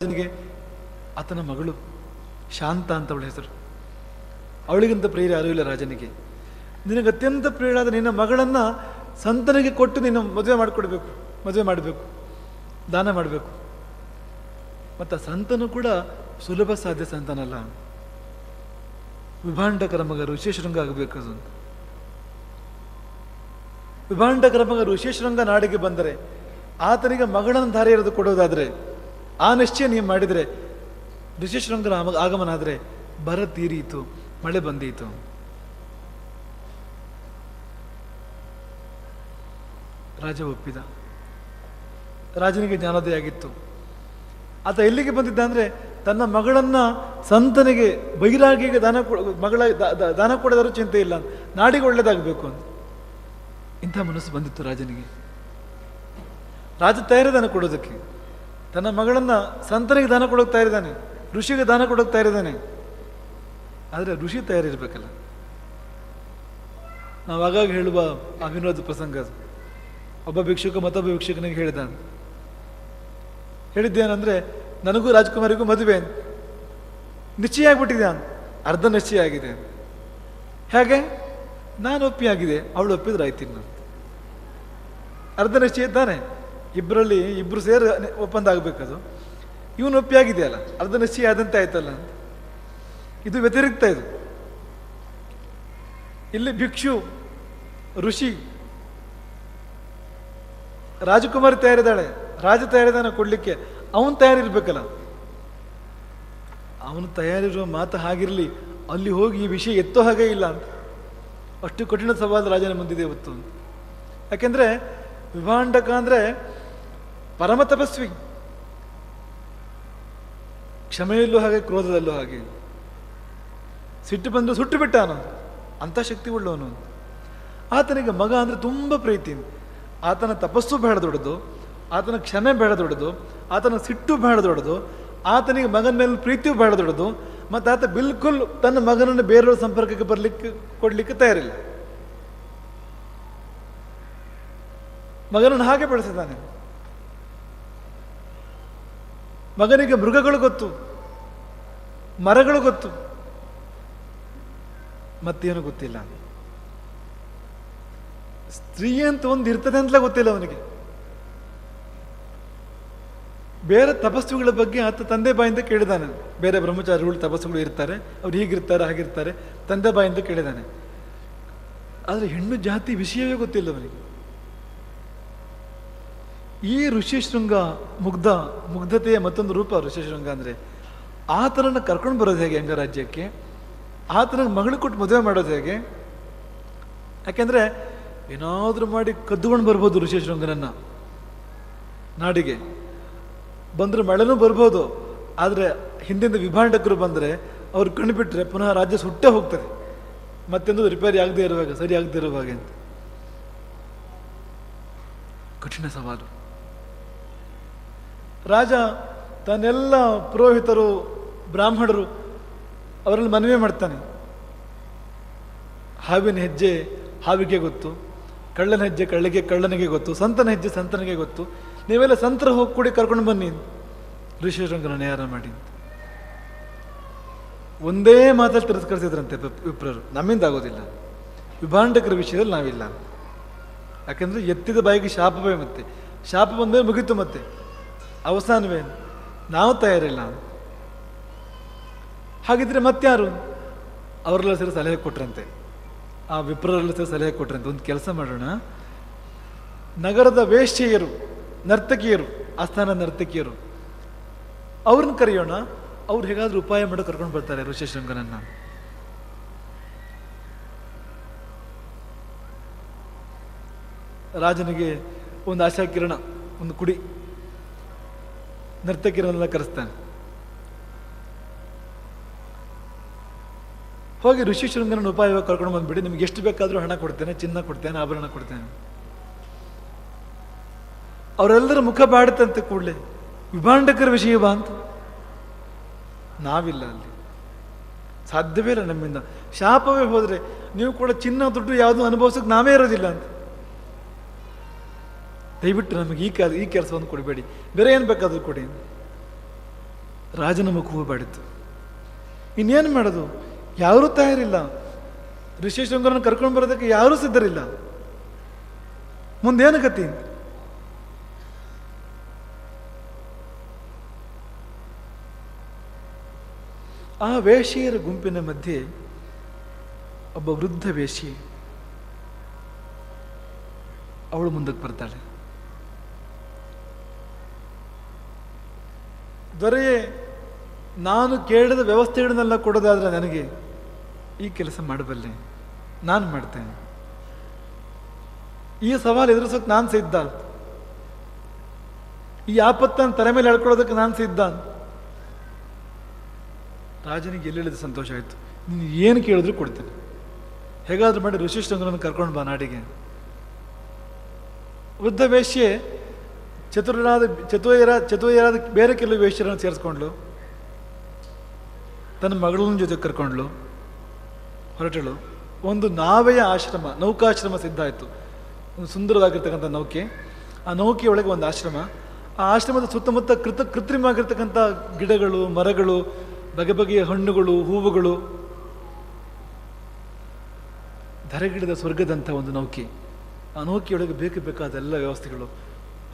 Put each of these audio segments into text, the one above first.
ರಾಜನಿಗೆ ಆತನ ಮಗಳು ಶಾಂತ ಅಂತ ಅವಳ ಹೆಸರು. ಅವಳಿಗಿಂತ ಪ್ರಿಯರು ಯಾರೂ ಇಲ್ಲ ರಾಜನಿಗೆ. ನಿನಗೆ ಅತ್ಯಂತ ಪ್ರಿಯಳಾದ ನಿನ್ನ ಮಗಳನ್ನು ಸಂತನಿಗೆ ಕೊಟ್ಟು ನಿನ್ನ ಮದುವೆ ಮಾಡಬೇಕು, ದಾನ ಮಾಡಬೇಕು. ಮತ್ತು ಸಂತನು ಕೂಡ ಸುಲಭ ಸಾಧ್ಯ ಸಂತನಲ್ಲ. ವಿಭಾಂಡಕರ ಮಗ ಋಷಿಶೃಂಗ ಆಗಬೇಕು. ಅದು ವಿಭಾಂಡಕರ ಮಗ ಋಷಿಶೃಂಗ ನಾಡಿಗೆ ಬಂದರೆ ಆತನಿಗೆ ಮಗಳನ್ನು ಧಾರೆ ಎರೆದು ಕೊಡೋದಾದರೆ, ಆ ನಿಶ್ಚಯ ನೀವು ಮಾಡಿದರೆ, ಋಷಿಶೃಂಗನ ಆಗಮನ ಆದರೆ ಬರ ತೀರಿಯಿತು, ಮಳೆ ಬಂದೀತು. ರಾಜ ಒಪ್ಪಿದ. ರಾಜನಿಗೆ ಜ್ಞಾನೋದಯ ಆಗಿತ್ತು. ಆತ ಎಲ್ಲಿಗೆ ಬಂದಿದ್ದ ಅಂದರೆ ತನ್ನ ಮಗಳನ್ನು ಸಂತನಿಗೆ ಬೈರಾಗಿಗೆ ದಾನ ಕೊಡೋದಾದ್ರೂ ಚಿಂತೆ ಇಲ್ಲ, ನಾಡಿಗೆ ಒಳ್ಳೇದಾಗಬೇಕು ಅಂತ ಇಂಥ ಮನಸ್ಸು ಬಂದಿತ್ತು ರಾಜನಿಗೆ. ರಾಜ ತಯಾರಿದ್ದಾನೆ ಕೊಡೋದಕ್ಕೆ. ತನ್ನ ಮಗಳನ್ನು ಸಂತನಿಗೆ ದಾನ ಕೊಡೋಕೆ ತಯಾರಿದ್ದಾನೆ, ಋಷಿಗೆ ದಾನ ಕೊಡೋಕೆ ತಯಾರಿದ್ದಾನೆ. ಆದರೆ ಋಷಿ ತಯಾರಿರ್ಬೇಕಲ್ಲ. ನಾವು ಆಗಾಗ ಹೇಳುವ ಆ ವಿನೋದ ಪ್ರಸಂಗ ಅದು. ಒಬ್ಬ ಭಿಕ್ಷುಕ ಮತ್ತೊಬ್ಬ ಭಿಕ್ಷುಕನಿಗೆ ಹೇಳಿದ್ದೇನೆಂದರೆ, ನನಗೂ ರಾಜ್ಕುಮಾರಿಗೂ ಮದುವೆ ನಿಶ್ಚಯ ಆಗ್ಬಿಟ್ಟಿದೆ, ಅರ್ಧ ನಿಶ್ಚಯ ಆಗಿದೆ. ಹೇಗೆ? ನಾನು ಒಪ್ಪಿ ಆಗಿದೆ, ಅವಳು ಒಪ್ಪಿದ್ರೆ ಆಯ್ತಿನ್ನು. ಅರ್ಧ ನಿಶ್ಚಯ ಇದ್ದಾನೆ, ಇಬ್ಬರು ಸೇರಿ ಒಪ್ಪಂದ ಆಗಬೇಕದು. ಇವನು ಒಪ್ಪಿ ಆಗಿದೆಯಲ್ಲ, ಅರ್ಧ ನಿಶ್ಚಯ ಆದಂತೆ ಆಯ್ತಲ್ಲ ಅಂತ. ಇದು ವ್ಯತಿರಿಕ್ತ. ಇದು ಇಲ್ಲಿ ಭಿಕ್ಷು, ಋಷಿ, ರಾಜಕುಮಾರಿ ತಯಾರಿದ್ದಾಳೆ, ರಾಜ ತಯಾರಿದ್ದಾನೆ ಕೊಡ್ಲಿಕ್ಕೆ, ಅವನು ತಯಾರಿರ್ಬೇಕಲ್ಲ. ಅವನು ತಯಾರಿರುವ ಮಾತು ಹಾಗಿರಲಿ, ಅಲ್ಲಿ ಹೋಗಿ ಈ ವಿಷಯ ಎತ್ತೋ ಹಾಗೆ ಇಲ್ಲ ಅಂತ. ಅಷ್ಟು ಕಠಿಣ ಸವಾಲು ರಾಜನ ಮುಂದಿದೆ ಇವತ್ತು. ಯಾಕೆಂದ್ರೆ ವಿಭಾಂಡಕ ಅಂದರೆ ಪರಮ ತಪಸ್ವಿ, ಕ್ಷಮೆಯಲ್ಲೂ ಹಾಗೆ, ಕ್ರೋಧದಲ್ಲೂ ಹಾಗೆ. ಸಿಟ್ಟು ಬಂದು ಸುಟ್ಟು ಬಿಟ್ಟ ಅನ್ನೋದು, ಅಂಥ ಶಕ್ತಿ ಉಳ್ಳವನು. ಆತನಿಗೆ ಮಗ ಅಂದರೆ ತುಂಬ ಪ್ರೀತಿ. ಆತನ ತಪಸ್ಸು ಬೇಡ ದೊಡ್ಡದು, ಆತನ ಕ್ಷಮೆ ಬೇಡ ದೊಡ್ಡದು, ಆತನ ಸಿಟ್ಟು ಬೇಡ ದೊಡ್ಡದು, ಆತನಿಗೆ ಮಗನ ಮೇಲೆ ಪ್ರೀತಿಯೂ ಬೇಡ ದೊಡ್ಡದು. ಮತ್ತು ಆತ ಬಿಲ್ಕುಲ್ ತನ್ನ ಮಗನನ್ನು ಬೇರೆಯವ್ರ ಸಂಪರ್ಕಕ್ಕೆ ಕೊಡಲಿಕ್ಕೆ ತಯಾರಿಲ್ಲ. ಮಗನನ್ನು ಹಾಗೆ ಬೆಳೆಸಿದ್ದಾನೆ. ಮಗನಿಗೆ ಮೃಗಗಳು ಗೊತ್ತು, ಮರಗಳು ಗೊತ್ತು, ಮತ್ತೇನು ಗೊತ್ತಿಲ್ಲ. ಸ್ತ್ರೀ ಅಂತ ಒಂದು ಇರ್ತದೆ ಅಂತಲೇ ಗೊತ್ತಿಲ್ಲ ಅವನಿಗೆ. ಬೇರೆ ತಪಸ್ಸುಗಳ ಬಗ್ಗೆ ಆತ ತಂದೆ ಬಾಯಿಂದ ಕೇಳಿದಾನೆ. ಬೇರೆ ಬ್ರಹ್ಮಚಾರಿಗಳು ತಪಸ್ಸುಗಳು ಇರ್ತಾರೆ, ಅವ್ರು ಹೀಗಿರ್ತಾರೆ ಹಾಗಿರ್ತಾರೆ, ತಂದೆ ಬಾಯಿಂದ ಕೇಳಿದಾನೆ. ಆದರೆ ಹೆಣ್ಣು ಜಾತಿ ವಿಷಯವೇ ಗೊತ್ತಿಲ್ಲ ಅವನಿಗೆ. ಈ ಋಷಿಶೃಂಗ ಮುಗ್ಧತೆಯ ಮತ್ತೊಂದು ರೂಪ. ಋಷಿಶೃಂಗ ಅಂದರೆ ಆತನನ್ನು ಕರ್ಕೊಂಡು ಬರೋದು ಹೇಗೆ ಅಂಗರಾಜ್ಯಕ್ಕೆ, ಆತನಿಗೆ ಮಗಳು ಕೊಟ್ಟು ಮದುವೆ ಮಾಡೋದು ಹೇಗೆ? ಯಾಕೆಂದರೆ ಏನಾದರೂ ಮಾಡಿ ಕದ್ದುಕೊಂಡು ಬರ್ಬೋದು ಋಷಿಶೃಂಗನನ್ನು ನಾಡಿಗೆ. ಬಂದರೆ ಮಳೆನೂ ಬರ್ಬೋದು, ಆದರೆ ಹಿಂದಿಂದ ವಿಭಾಂಡಕರು ಬಂದರೆ ಅವ್ರು ಕಣ್ಬಿಟ್ರೆ ಪುನಃ ರಾಜ್ಯ ಸುಟ್ಟೇ ಹೋಗ್ತದೆ, ಮತ್ತೊಂದು ರಿಪೇರಿ ಆಗದೆ ಇರುವಾಗ, ಸರಿ ಆಗದೆ ಇರುವಾಗ ಅಂತ. ಕಠಿಣ ಸವಾಲು. ರಾಜ ತನ್ನೆಲ್ಲ ಪುರೋಹಿತರು, ಬ್ರಾಹ್ಮಣರು ಅವರಲ್ಲಿ ಮನವಿ ಮಾಡ್ತಾನೆ. ಹಾವಿನ ಹೆಜ್ಜೆ ಹಾವಿಗೆ ಗೊತ್ತು, ಕಳ್ಳನ ಹೆಜ್ಜೆ ಕಳ್ಳನಿಗೆ ಗೊತ್ತು, ಸಂತನ ಹೆಜ್ಜೆ ಸಂತನಿಗೆ ಗೊತ್ತು. ನೀವೆಲ್ಲ ಸಂತರ ಹೋಗಿ ಕೂಡಿ ಕರ್ಕೊಂಡು ಬನ್ನಿ ಋಷಿಶೃಂಗನ ನೇರ ಮಾಡಿ. ಒಂದೇ ಮಾತಲ್ಲಿ ತಿರಸ್ಕರಿಸಿದ್ರಂತೆ ವಿಪ್ರರು. ನಮ್ಮಿಂದ ಆಗೋದಿಲ್ಲ, ವಿಭಾಂಡಕರ ವಿಷಯದಲ್ಲಿ ನಾವಿಲ್ಲ. ಯಾಕೆಂದ್ರೆ ಎತ್ತಿದ ಬಾಯಿಗೆ ಶಾಪವೇ, ಮತ್ತೆ ಶಾಪ ಬಂದ್ಮೇಲೆ ಮುಗೀತು, ಮತ್ತೆ ಅವಸಾನವೇ, ನಾವು ತಯಾರಿಲ್ಲ. ಹಾಗಿದ್ರೆ ಮತ್ತಾರು? ಅವರೆಲ್ಲ ಸೇರಿ ಸಲಹೆ ಕೊಟ್ರಂತೆ, ಆ ವಿಪ್ರರೆಲ್ಲ ಸೇರಿ ಸಲಹೆ ಕೊಟ್ರಂತೆ, ಒಂದು ಕೆಲಸ ಮಾಡೋಣ, ನಗರದ ವೇಶ್ಯೆಯರು, ನರ್ತಕಿಯರು, ಆಸ್ಥಾನ ನರ್ತಕಿಯರು, ಅವ್ರನ್ನ ಕರೆಯೋಣ, ಅವ್ರು ಹೇಗಾದ್ರೂ ಉಪಾಯ ಮಾಡಿ ಕರ್ಕೊಂಡು ಬರ್ತಾರೆ ಋಷಿಶೃಂಗನನ್ನ. ರಾಜನಿಗೆ ಒಂದು ಆಶಾಕಿರಣ, ಒಂದು ಕುಡಿ, ನರ್ತಕಿರನ್ನೆಲ್ಲ ಕರೆಸ್ತಾನೆ. ಹೋಗಿ ಋಷಿಶೃಂಗನ ಉಪಾಯವಾಗಿ ಕರ್ಕೊಂಡು ಬಂದ್ಬಿಡಿ, ನಿಮ್ಗೆ ಎಷ್ಟು ಬೇಕಾದರೂ ಹಣ ಕೊಡ್ತೇನೆ, ಚಿನ್ನ ಕೊಡ್ತೇನೆ, ಆಭರಣ ಕೊಡ್ತೇನೆ. ಅವರೆಲ್ಲರ ಮುಖ ಬಾಡುತ್ತಂತೆ ಕೂಡಲೇ, ವಿಭಾಂಡಕರ ವಿಷಯ ಬಾ ಅಂತ. ನಾವಿಲ್ಲ, ಅಲ್ಲಿ ಸಾಧ್ಯವೇ ಇಲ್ಲ ನಮ್ಮಿಂದ. ಶಾಪವೇ ಹೋದರೆ ನೀವು ಕೂಡ ಚಿನ್ನ ದುಡ್ಡು ಯಾವುದು ಅನುಭವಿಸೋಕೆ ನಾವೇ ಇರೋದಿಲ್ಲ ಅಂತ. ದಯವಿಟ್ಟು ನಮಗೆ ಈ ಕೆಲಸವನ್ನು ಕೊಡಬೇಡಿ, ಬೇರೆ ಏನು ಬೇಕಾದರೂ ಕೊಡಿ. ರಾಜನ ಮುಖವೂ ಬಾಡಿತು. ಇನ್ನೇನು ಮಾಡೋದು? ಯಾರೂ ತಯಾರಿಲ್ಲ. ಋಷಿಶೃಂಗರನ್ನು ಕರ್ಕೊಂಡು ಬರೋದಕ್ಕೆ ಯಾರೂ ಸಿದ್ಧರಿಲ್ಲ. ಮುಂದೇನು ಗತಿ? ಆ ವೇಶ್ಯೆಯರ ಗುಂಪಿನ ಮಧ್ಯೆ ಒಬ್ಬ ವೃದ್ಧ ವೇಶ್ಯೆ, ಅವಳು ಮುಂದಕ್ಕೆ ಬರ್ತಾಳೆ. ದೊರೆಯೇ, ನಾನು ಕೇಳಿದ ವ್ಯವಸ್ಥೆಗಳನ್ನೆಲ್ಲ ಕೊಡೋದಾದ್ರೆ ನನಗೆ ಈ ಕೆಲಸ ಮಾಡಬಲ್ಲೆ, ನಾನು ಮಾಡ್ತೇನೆ. ಈ ಸವಾಲು ಎದುರಿಸೋಕೆ ನಾನು ಸಿದ್ಧ. ಈ ಆಪತ್ತನ್ನು ತಲೆ ಮೇಲೆ ಹೇಳ್ಕೊಳ್ಳೋದಕ್ಕೆ ನಾನು ಸಿದ್ಧ. ರಾಜನಿಗೆ ಎಲ್ಲೆಳಿದ ಸಂತೋಷ ಆಯಿತು. ನೀನು ಏನು ಕೇಳಿದ್ರು ಕೊಡ್ತೇನೆ, ಹೇಗಾದ್ರೂ ಮಾಡಿ ಋಷಿಶೃಂಗರನ್ನು ಕರ್ಕೊಂಡು ಬಾ ನಾಡಿಗೆ. ವೃದ್ಧ ವೇಶ್ಯೆ ಚತುರ್ಯರಾದ ಬೇರೆ ಕೆಲವು ವೇಶ್ಯರನ್ನು ಸೇರಿಸ್ಕೊಂಡ್ಲು, ತನ್ನ ಮಗಳನ್ನ ಜೊತೆ ಕರ್ಕೊಂಡ್ಲು, ಹೊರಟಳು. ಒಂದು ನಾವೆಯ ಆಶ್ರಮ, ನೌಕಾಶ್ರಮ ಸಿದ್ಧ ಆಯಿತು. ಒಂದು ಸುಂದರವಾಗಿರ್ತಕ್ಕಂಥ ನೌಕೆ. ಆ ನೌಕೆಯೊಳಗೆ ಒಂದು ಆಶ್ರಮ. ಆ ಆಶ್ರಮದ ಸುತ್ತಮುತ್ತ ಕೃತ್ರಿಮವಾಗಿರ್ತಕ್ಕಂಥ ಗಿಡಗಳು, ಮರಗಳು, ಬಗೆ ಬಗೆಯ ಹಣ್ಣುಗಳು, ಹೂವುಗಳು, ಧರೆಗಿಡದ ಸ್ವರ್ಗದಂಥ ಒಂದು ನೌಕೆ. ಆ ನೌಕೆಯೊಳಗೆ ಬೇಕಾದ ಎಲ್ಲ ವ್ಯವಸ್ಥೆಗಳು.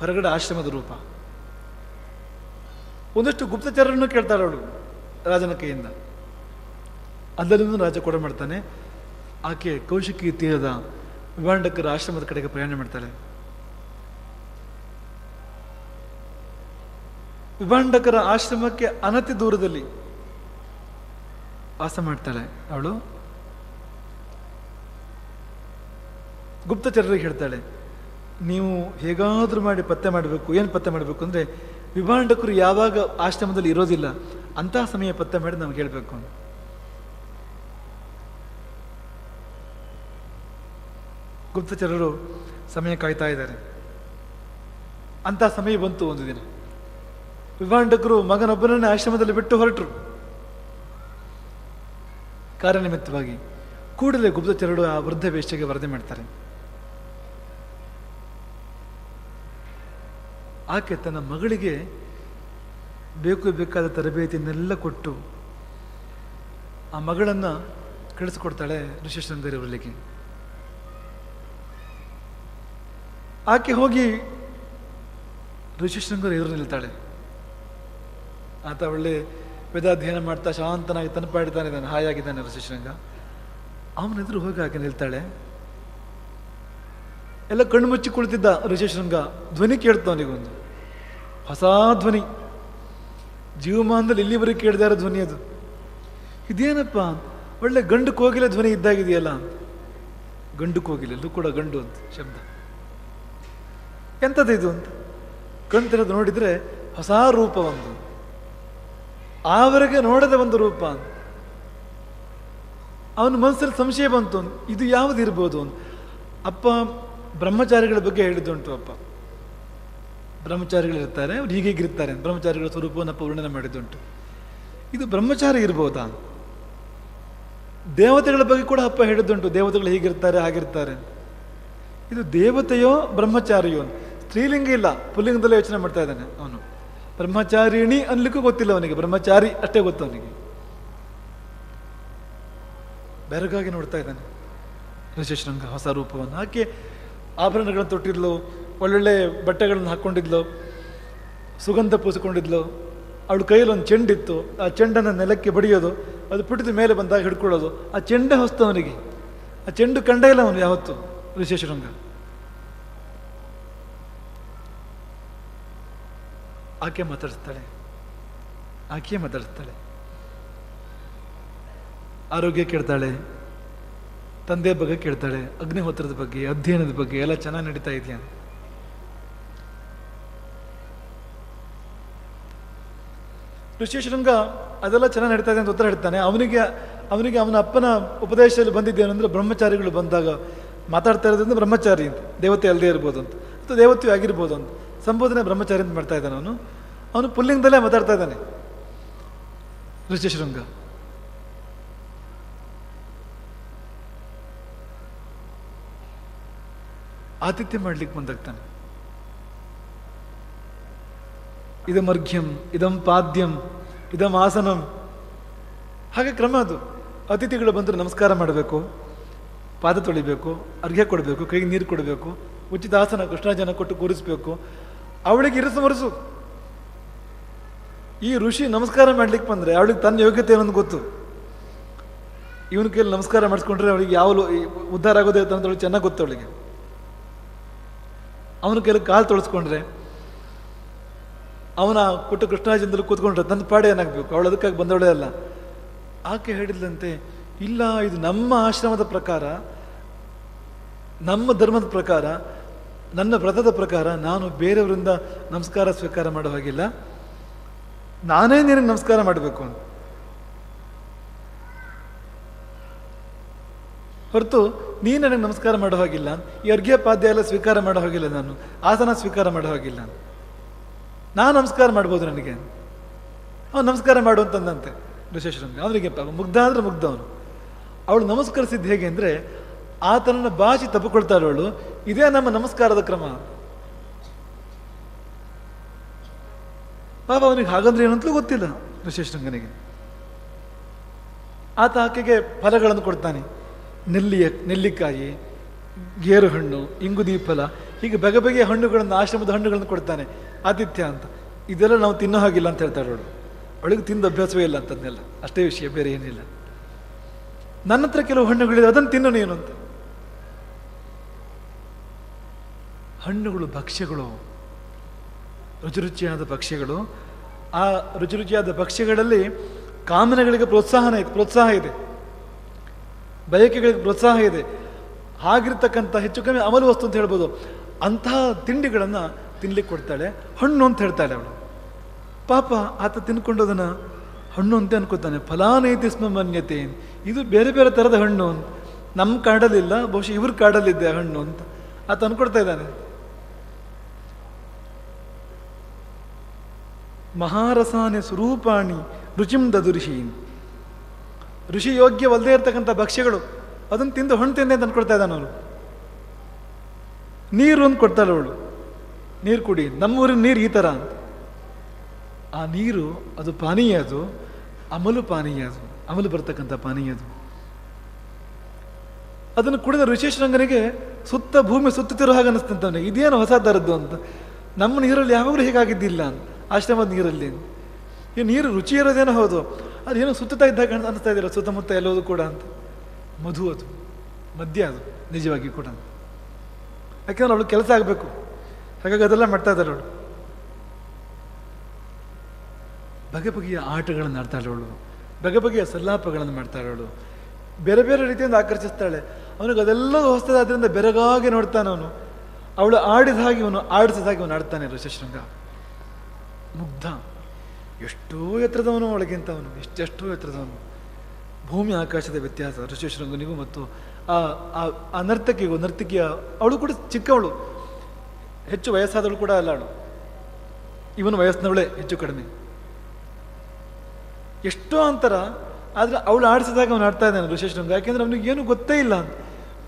ಹೊರಗಡೆ ಆಶ್ರಮದ ರೂಪ. ಒಂದಷ್ಟು ಗುಪ್ತಚರನ್ನು ಕೇಳ್ತಾಳೆ ಅವಳು ರಾಜನ ಕೈಯಿಂದ. ಅದರಿಂದ ರಾಜ ಕೊಡ ಮಾಡ್ತಾನೆ. ಆಕೆ ಕೌಶಿಕಿ ತೀರದ ವಿಭಾಂಡಕರ ಆಶ್ರಮದ ಕಡೆಗೆ ಪ್ರಯಾಣ ಮಾಡ್ತಾಳೆ. ವಿಭಾಂಡಕರ ಆಶ್ರಮಕ್ಕೆ ಅನತಿ ದೂರದಲ್ಲಿ ವಾಸ ಮಾಡ್ತಾಳೆ ಅವಳು. ಗುಪ್ತಚರರಿಗೆ ಹೇಳ್ತಾಳೆ, ನೀವು ಹೇಗಾದ್ರೂ ಮಾಡಿ ಪತ್ತೆ ಮಾಡಬೇಕು. ಏನು ಪತ್ತೆ ಮಾಡಬೇಕು ಅಂದರೆ, ವಿಭಾಂಡಕರು ಯಾವಾಗ ಆಶ್ರಮದಲ್ಲಿ ಇರೋದಿಲ್ಲ ಅಂತಹ ಸಮಯ ಪತ್ತೆ ಮಾಡಿ ನಮ್ಗೆ ಹೇಳಬೇಕು. ಗುಪ್ತಚರರು ಸಮಯ ಕಾಯ್ತಾ ಇದ್ದಾರೆ. ಅಂತಹ ಸಮಯ ಬಂತು. ಒಂದು ದಿನ ವಿಭಾಂಡಕರು ಮಗನೊಬ್ಬನನ್ನೇ ಆಶ್ರಮದಲ್ಲಿ ಬಿಟ್ಟು ಹೊರಟರು ಕಾರ್ಯನಿಮಿತ್ತವಾಗಿ. ಕೂಡಲೇ ಗುಪ್ತಚರರು ಆ ವೃದ್ಧ ವೇಶ್ಯೆಗೆ ವರದಿ ಮಾಡ್ತಾರೆ. ಆಕೆ ತನ್ನ ಮಗಳಿಗೆ ಬೇಕಾದ ತರಬೇತಿಯನ್ನೆಲ್ಲ ಕೊಟ್ಟು ಆ ಮಗಳನ್ನು ಕಳಿಸ್ಕೊಡ್ತಾಳೆ ಋಷಿಶೃಂಗರವರಿಗೆ. ಆಕೆ ಹೋಗಿ ಋಷಿಶೃಂಗರ ಎದುರು ನಿಲ್ತಾಳೆ. ಆತ ಒಳ್ಳೆ ವೇದಾಧ್ಯಯನ ಮಾಡ್ತಾ ಶಾಂತನಾಗಿ ತನಪಾಡಿದ್ದಾನೆ, ಹಾಯಾಗಿದ್ದಾನೆ ಋಷಿಶೃಂಗ. ಅವನ ಎದುರು ಹೋಗಿ ಆಕೆ ನಿಲ್ತಾಳೆ. ಎಲ್ಲ ಕಣ್ಣು ಮುಚ್ಚಿ ಕುಳಿತಿದ್ದ ಋಷಿಶೃಂಗ. ಧ್ವನಿ ಕೇಳ್ತು ಅವನಿಗೊಂದು ಹೊಸ ಧ್ವನಿ. ಜೀವಮಾನದಲ್ಲಿ ಇಲ್ಲಿವರೆಗೆ ಕೇಳ್ತಾ ಇರೋ ಧ್ವನಿ ಅದು. ಇದೇನಪ್ಪ, ಒಳ್ಳೆ ಗಂಡು ಕೋಗಿಲೆ ಧ್ವನಿ ಇದ್ದಾಗಿದೆಯಲ್ಲ. ಗಂಡು ಕೋಗಿಲೆ, ಎಲ್ಲೂ ಕೂಡ ಗಂಡು ಅಂತ ಶಬ್ದ. ಎಂಥದ್ದು ಇದು ಅಂತ ಕಣ್ತಿರೋದು ನೋಡಿದ್ರೆ ಹೊಸ ರೂಪ, ಒಂದು ಆವರೆಗೆ ನೋಡದ ಒಂದು ರೂಪ. ಅವನ ಮನಸ್ಸಲ್ಲಿ ಸಂಶಯ ಬಂತು, ಇದು ಯಾವುದಿರ್ಬೋದು ಅಂತ. ಅಪ್ಪ ಬ್ರಹ್ಮಚಾರಿಗಳ ಬಗ್ಗೆ ಹೇಳಿದ್ದುಂಟು. ಅಪ್ಪ ಬ್ರಹ್ಮಚಾರಿಗಳಿರ್ತಾರೆ, ಅವ್ರು ಹೀಗಿರ್ತಾರೆ, ಬ್ರಹ್ಮಚಾರಿಗಳ ಸ್ವರೂಪವನ್ನು ಅಪ್ಪ ವರ್ಣನೆ ಮಾಡಿದ್ದುಂಟು. ಇದು ಬ್ರಹ್ಮಚಾರಿ ಇರ್ಬೋದಾ? ದೇವತೆಗಳ ಬಗ್ಗೆ ಕೂಡ ಅಪ್ಪ ಹೇಳಿದ್ದುಂಟು, ದೇವತೆಗಳು ಹೀಗಿರ್ತಾರೆ ಹಾಗಿರ್ತಾರೆ. ಇದು ದೇವತೆಯೋ ಬ್ರಹ್ಮಚಾರಿಯೋ? ಸ್ತ್ರೀಲಿಂಗ ಇಲ್ಲ, ಪುಲ್ಲಿಂಗದಲ್ಲೇ ಯೋಚನೆ ಮಾಡ್ತಾ ಇದ್ದಾನೆ ಅವನು. ಬ್ರಹ್ಮಚಾರಿಣಿ ಅನ್ಲಿಕ್ಕೂ ಗೊತ್ತಿಲ್ಲ ಅವನಿಗೆ, ಬ್ರಹ್ಮಚಾರಿ ಅಷ್ಟೇ ಗೊತ್ತು ಅವನಿಗೆ. ಬೆರಗಾಗಿ ನೋಡ್ತಾ ಇದ್ದಾನೆ ಋಷಿಶೃಂಗ ಹೊಸ ರೂಪವನ್ನು. ಆಕೆ ಆಭರಣಗಳನ್ನು ತೊಟ್ಟಿದ್ಲು, ಒಳ್ಳೊಳ್ಳೆ ಬಟ್ಟೆಗಳನ್ನು ಹಾಕ್ಕೊಂಡಿದ್ಲು, ಸುಗಂಧ ಪೂಸಿಕೊಂಡಿದ್ಲು. ಅವಳ ಕೈಯಲ್ಲಿ ಒಂದು ಚೆಂಡಿತ್ತು. ಆ ಚೆಂಡನ್ನು ನೆಲಕ್ಕೆ ಬಡಿಯೋದು, ಅದು ಪುಟಿದ ಮೇಲೆ ಬಂದಾಗ ಹಿಡ್ಕೊಳ್ಳೋದು. ಆ ಚೆಂಡೆ ಹೊಸ್ತು ಅವನಿಗೆ. ಆ ಚೆಂಡು ಕಂಡ ಇಲ್ಲ ಅವನು ಯಾವತ್ತು ಋಷಿಶೃಂಗ. ಆಕೆ ಮಾತಾಡಿಸ್ತಾಳೆ. ಆರೋಗ್ಯ ಕೇಳ್ತಾಳೆ, ತಂದೆ ಬಗ್ಗೆ ಕೇಳ್ತಾಳೆ, ಅಗ್ನಿಹೋತ್ರದ ಬಗ್ಗೆ, ಅಧ್ಯಯನದ ಬಗ್ಗೆ ಎಲ್ಲ ಚೆನ್ನಾಗಿ ನಡೀತಾ ಇದೆಯಾ. ಋಷಿಶೃಂಗ ಅದೆಲ್ಲ ಚೆನ್ನಾಗಿ ನಡೀತಾ ಇದೆ ಅಂತ ಉತ್ತರ ಹೇಳ್ತಾನೆ. ಅವನಿಗೆ ಅವನ ಅಪ್ಪನ ಉಪದೇಶದಲ್ಲಿ ಬಂದಿದ್ದೇನೆಂದ್ರೆ, ಬ್ರಹ್ಮಚಾರಿಗಳು ಬಂದಾಗ ಮಾತಾಡ್ತಾ ಇರೋದ್ರಿಂದ ಬ್ರಹ್ಮಚಾರಿ ಅಂತ, ದೇವತೆ ಅಲ್ಲದೆ ಇರ್ಬೋದು ಅಂತ, ಅಥವಾ ದೇವತೆಯು ಆಗಿರ್ಬೋದು ಅಂತ ಸಂಬೋಧನೆ ಬ್ರಹ್ಮಚಾರಿ ಅಂತ ಮಾಡ್ತಾ ಇದ್ದಾನೆ ಅವನು ಪುಲ್ಲಿಂಗದಲ್ಲೇ ಮಾತಾಡ್ತಾ ಇದ್ದಾನೆ ಋಷಿಶೃಂಗ. ಆತಿಥ್ಯ ಮಾಡ್ಲಿಕ್ಕೆ ಬಂದಾಗ್ತಾನೆ. ಇದಮರ್ಘ್ಯಂ ಇದಂ ಪಾದ್ಯಂ ಇದಂ ಆಸನಂ. ಹಾಗೆ ಕ್ರಮ ಅದು. ಅತಿಥಿಗಳು ಬಂದರೆ ನಮಸ್ಕಾರ ಮಾಡಬೇಕು, ಪಾದ ತೊಳಿಬೇಕು, ಅರ್ಘ್ಯ ಕೊಡಬೇಕು, ಕೈಗೆ ನೀರು ಕೊಡಬೇಕು, ಉಚಿತ ಆಸನ ಕೃಷ್ಣಾಜನ ಕೊಟ್ಟು ಕೂರಿಸ್ಬೇಕು, ಅವಳಿಗೆ ಇರಿಸು. ಈ ಋಷಿ ನಮಸ್ಕಾರ ಮಾಡ್ಲಿಕ್ಕೆ ಬಂದರೆ ಅವಳಿಗೆ ತನ್ನ ಯೋಗ್ಯತೆ ಏನೊಂದು ಗೊತ್ತು. ಇವನ ಕೈಯಲ್ಲಿ ನಮಸ್ಕಾರ ಮಾಡಿಸ್ಕೊಂಡ್ರೆ ಅವಳಿಗೆ ಯಾವ ಉದ್ಧಾರ ಆಗೋದೇ ಅಂತ ಅವಳಿಗೆ ಚೆನ್ನಾಗಿ ಗೊತ್ತು. ಅವಳಿಗೆ ಅವನ ಕೈಯಲ್ಲಿ ಕಾಲು ತೊಳಸ್ಕೊಂಡ್ರೆ, ಅವನ ಕೊಟ್ಟು ಕೃಷ್ಣಾಜನದಲ್ಲಿ ಕೂತ್ಕೊಂಡ್ರೆ ತನ್ನ ಪಾಡೆ ಏನಾಗಬೇಕು. ಅವಳು ಅದಕ್ಕಾಗಿ ಬಂದವಳೇ ಅಲ್ಲ. ಆಕೆ ಹೇಳಿದ್ಲಂತೆ, ಇಲ್ಲ, ಇದು ನಮ್ಮ ಆಶ್ರಮದ ಪ್ರಕಾರ, ನಮ್ಮ ಧರ್ಮದ ಪ್ರಕಾರ, ನನ್ನ ವ್ರತದ ಪ್ರಕಾರ ನಾನು ಬೇರೆಯವರಿಂದ ನಮಸ್ಕಾರ ಸ್ವೀಕಾರ ಮಾಡೋ ಹಾಗಿಲ್ಲ, ನಾನೇ ನಿನಗೆ ನಮಸ್ಕಾರ ಮಾಡಬೇಕು ಅಂತ. ಹೊರತು ನೀನು ನನಗೆ ನಮಸ್ಕಾರ ಮಾಡೋ ಹಾಗಿಲ್ಲ, ಈ ಅರ್ಘ್ಯ ಪಾದ್ಯ ಎಲ್ಲ ಸ್ವೀಕಾರ ಮಾಡೋ ಹಾಗಿಲ್ಲ, ನಾನು ಆಸನ ಸ್ವೀಕಾರ ಮಾಡೋ ಹಾಗಿಲ್ಲ, ನಾನು ನಮಸ್ಕಾರ ಮಾಡ್ಬೋದು ನನಗೆ. ಅವನು ನಮಸ್ಕಾರ ಮಾಡುವಂತಂದಂತೆ ಋಷಶೃಂಗ. ಅವನಿಗೆ ಮುಗ್ಧ ಅಂದ್ರೆ ಮುಗ್ಧ ಅವನು. ಅವಳು ನಮಸ್ಕರಿಸಿದ್ದು ಹೇಗೆ ಅಂದರೆ, ಆತನನ್ನ ಭಾಷೆ ತಪ್ಪಿಕೊಳ್ತಾಳೆ ಅವಳು. ಇದೇ ನಮ್ಮ ನಮಸ್ಕಾರದ ಕ್ರಮ. ಪಾಪ ಅವನಿಗೆ ಹಾಗಂದ್ರೆ ಏನಂತಲೂ ಗೊತ್ತಿಲ್ಲ ಋಷಶೃಂಗನಿಗೆ. ಆತ ಆಕೆಗೆ ಫಲಗಳನ್ನು ಕೊಡ್ತಾನೆ. ನೆಲ್ಲಿಕಾಯಿ, ಗೇರು ಹಣ್ಣು, ಇಂಗುದಿ ಫಲ, ಹೀಗೆ ಬಗೆ ಬಗೆಯ ಹಣ್ಣುಗಳನ್ನು, ಆಶ್ರಮದ ಹಣ್ಣುಗಳನ್ನು ಕೊಡ್ತಾನೆ, ಆತಿಥ್ಯ ಅಂತ. ಇದೆಲ್ಲ ನಾವು ತಿನ್ನೋ ಹಾಗಿಲ್ಲ ಅಂತ ಹೇಳ್ತಾಳೆ ಅವಳು. ಅವಳಿಗೆ ತಿಂದು ಅಭ್ಯಾಸವೇ ಇಲ್ಲ ಅಂತಂದೆಲ್ಲ, ಅಷ್ಟೇ ವಿಷಯ, ಬೇರೆ ಏನಿಲ್ಲ. ನನ್ನ ಹತ್ರ ಕೆಲವು ಹಣ್ಣುಗಳಿದೆ, ಅದನ್ನು ತಿನ್ನು ನೀನು ಅಂತ. ಹಣ್ಣುಗಳು ಭಕ್ಷ್ಯಗಳು, ರುಚಿಯಾದ ಭಕ್ಷ್ಯಗಳು. ಆ ರುಚಿಯಾದ ಭಕ್ಷ್ಯಗಳಲ್ಲಿ ಕಾಮನೆಗಳಿಗೆ ಪ್ರೋತ್ಸಾಹ ಇದೆ, ಬಯಕೆಗಳಿಗೆ ಪ್ರೋತ್ಸಾಹ ಇದೆ. ಹಾಗಿರ್ತಕ್ಕಂಥ ಹೆಚ್ಚು ಕಮ್ಮಿ ಅಮಲು ವಸ್ತು ಅಂತ ಹೇಳ್ಬೋದು. ಅಂತಹ ತಿಂಡಿಗಳನ್ನು ತಿನ್ಲಿಕ್ಕೆ ಕೊಡ್ತಾಳೆ. ಹಣ್ಣು ಅಂತ ಹೇಳ್ತಾಳೆ ಅವಳು. ಪಾಪ ಆತ ತಿನ್ಕೊಂಡೋದನ್ನ ಹಣ್ಣು ಅಂತ ಅನ್ಕೋತಾನೆ. ಫಲಾನೈತಿ ಸ್ಮ ಮನ್ಯತೆ, ಇದು ಬೇರೆ ಬೇರೆ ಥರದ ಹಣ್ಣು ಅಂತ. ನಮ್ಮ ಕಾಡಲಿಲ್ಲ, ಬಹುಶಃ ಇವ್ರ ಕಾಡಲ್ಲಿದ್ದೆ ಹಣ್ಣು ಅಂತ ಆತ ಅನ್ಕೊಡ್ತಾ ಇದ್ದಾನೆ. ಮಹಾರಸಾನೆ ಸ್ವರೂಪಾಣಿ ರುಚಿಂ ದದುರ್ಷಿ, ಋಷಿ ಯೋಗ್ಯವಲ್ಲದೆ ಇರ್ತಕ್ಕಂಥ ಭಕ್ಷ್ಯಗಳು, ಅದನ್ನು ತಿಂದು ಹಣ್ಣು ತಿಂದೆ ಅಂತ ಅನ್ಕೊಡ್ತಾ ಇದ್ದಾನೆ ಅವನು. ನೀರು ಅಂತ ಕೊಡ್ತಾಳೆ ಅವಳು, ನೀರು ಕುಡಿ, ನಮ್ಮೂರಿನ ನೀರು ಈ ಥರ ಅಂತ. ಆ ನೀರು ಅದು ಪಾನೀಯ, ಅದು ಅಮಲು ಪಾನೀಯ, ಅದು ಅಮಲು ಬರ್ತಕ್ಕಂಥ ಪಾನೀಯ ಅದು. ಅದನ್ನು ಕುಡಿದ ಋಷೇಶ್ರಂಗನಿಗೆ ಸುತ್ತ ಭೂಮಿ ಸುತ್ತುತ್ತಿರೋ ಹಾಗೆ ಅನಿಸ್ತಂತಾನೆ. ಇದೇನು ಹೊಸ ಥರದ್ದು ಅಂತ. ನಮ್ಮ ನೀರಲ್ಲಿ ಯಾವಾಗಲೂ ಹೀಗಾಗಿದ್ದಿಲ್ಲ ಅಂತ, ಆಶ್ರಮದ ನೀರಲ್ಲಿ. ಈ ನೀರು ರುಚಿ ಇರೋದೇನೋ ಹೌದು, ಅದೇನೋ ಸುತ್ತುತ್ತಾ ಇದ್ದಾಗ ಅನಿಸ್ತಾ ಇದ್ದಿಲ್ಲ, ಸುತ್ತಮುತ್ತ ಎಲ್ಲೋದು ಕೂಡ ಅಂತ. ಮಧು ಅದು, ಮದ್ಯ ಅದು ನಿಜವಾಗಿ ಕೂಡ. ಯಾಕೆಂದ್ರೆ ಅವಳು ಕೆಲಸ ಆಗಬೇಕು, ಹಾಗಾಗಿ ಅದೆಲ್ಲ ಮಾಡ್ತಾ ಇದ್ದಾಳೆ ಅವಳು. ಬಗೆ ಬಗೆಯ ಆಟಗಳನ್ನು ಆಡ್ತಾಳೆ ಅವಳು, ಬಗೆ ಬಗೆಯ ಸಲ್ಲಾಪಗಳನ್ನು ಮಾಡ್ತಾಳೆ ಅವಳು, ಬೇರೆ ಬೇರೆ ರೀತಿಯಿಂದ ಆಕರ್ಷಿಸ್ತಾಳೆ. ಅವನಿಗೆ ಅದೆಲ್ಲ ಹೊಸ್ತದಾದ್ರಿಂದ ಬೆರಗಾಗಿ ನೋಡ್ತಾನೆ ಅವನು. ಅವಳು ಆಡಿದ ಹಾಗೆ ಇವನು ಆಡಿಸಿದ ಹಾಗೆ ಅವನು ಆಡ್ತಾನೆ ಋಷಶೃಂಗ. ಮುಗ್ಧ, ಎಷ್ಟೋ ಎತ್ತರದವನು ಒಳಗಿಂತ ಅವನು, ಎಷ್ಟೆಷ್ಟೋ ಎತ್ತರದವನು. ಭೂಮಿ ಆಕಾಶದ ವ್ಯತ್ಯಾಸ ಋಷಶೃಂಗನಿಗೂ ಮತ್ತು ಆ ನರ್ತಕಿಯ. ಅವಳು ಕೂಡ ಚಿಕ್ಕವಳು, ಹೆಚ್ಚು ವಯಸ್ಸಾದವಳು ಕೂಡ ಅಲ್ಲ ಅವಳು. ಇವನು ವಯಸ್ಸಿನವಳೇ ಹೆಚ್ಚು ಕಡಿಮೆ, ಎಷ್ಟೋ ಅಂತರ. ಆದರೆ ಅವಳು ಆಡಿಸಿದಾಗ ಅವನು ಆಡ್ತಾ ಇದ್ದಾನೆ ಋಷಶೃಂಗ. ಯಾಕೆಂದ್ರೆ ಅವನಿಗೆ ಏನು ಗೊತ್ತೇ ಇಲ್ಲ ಅಂತ.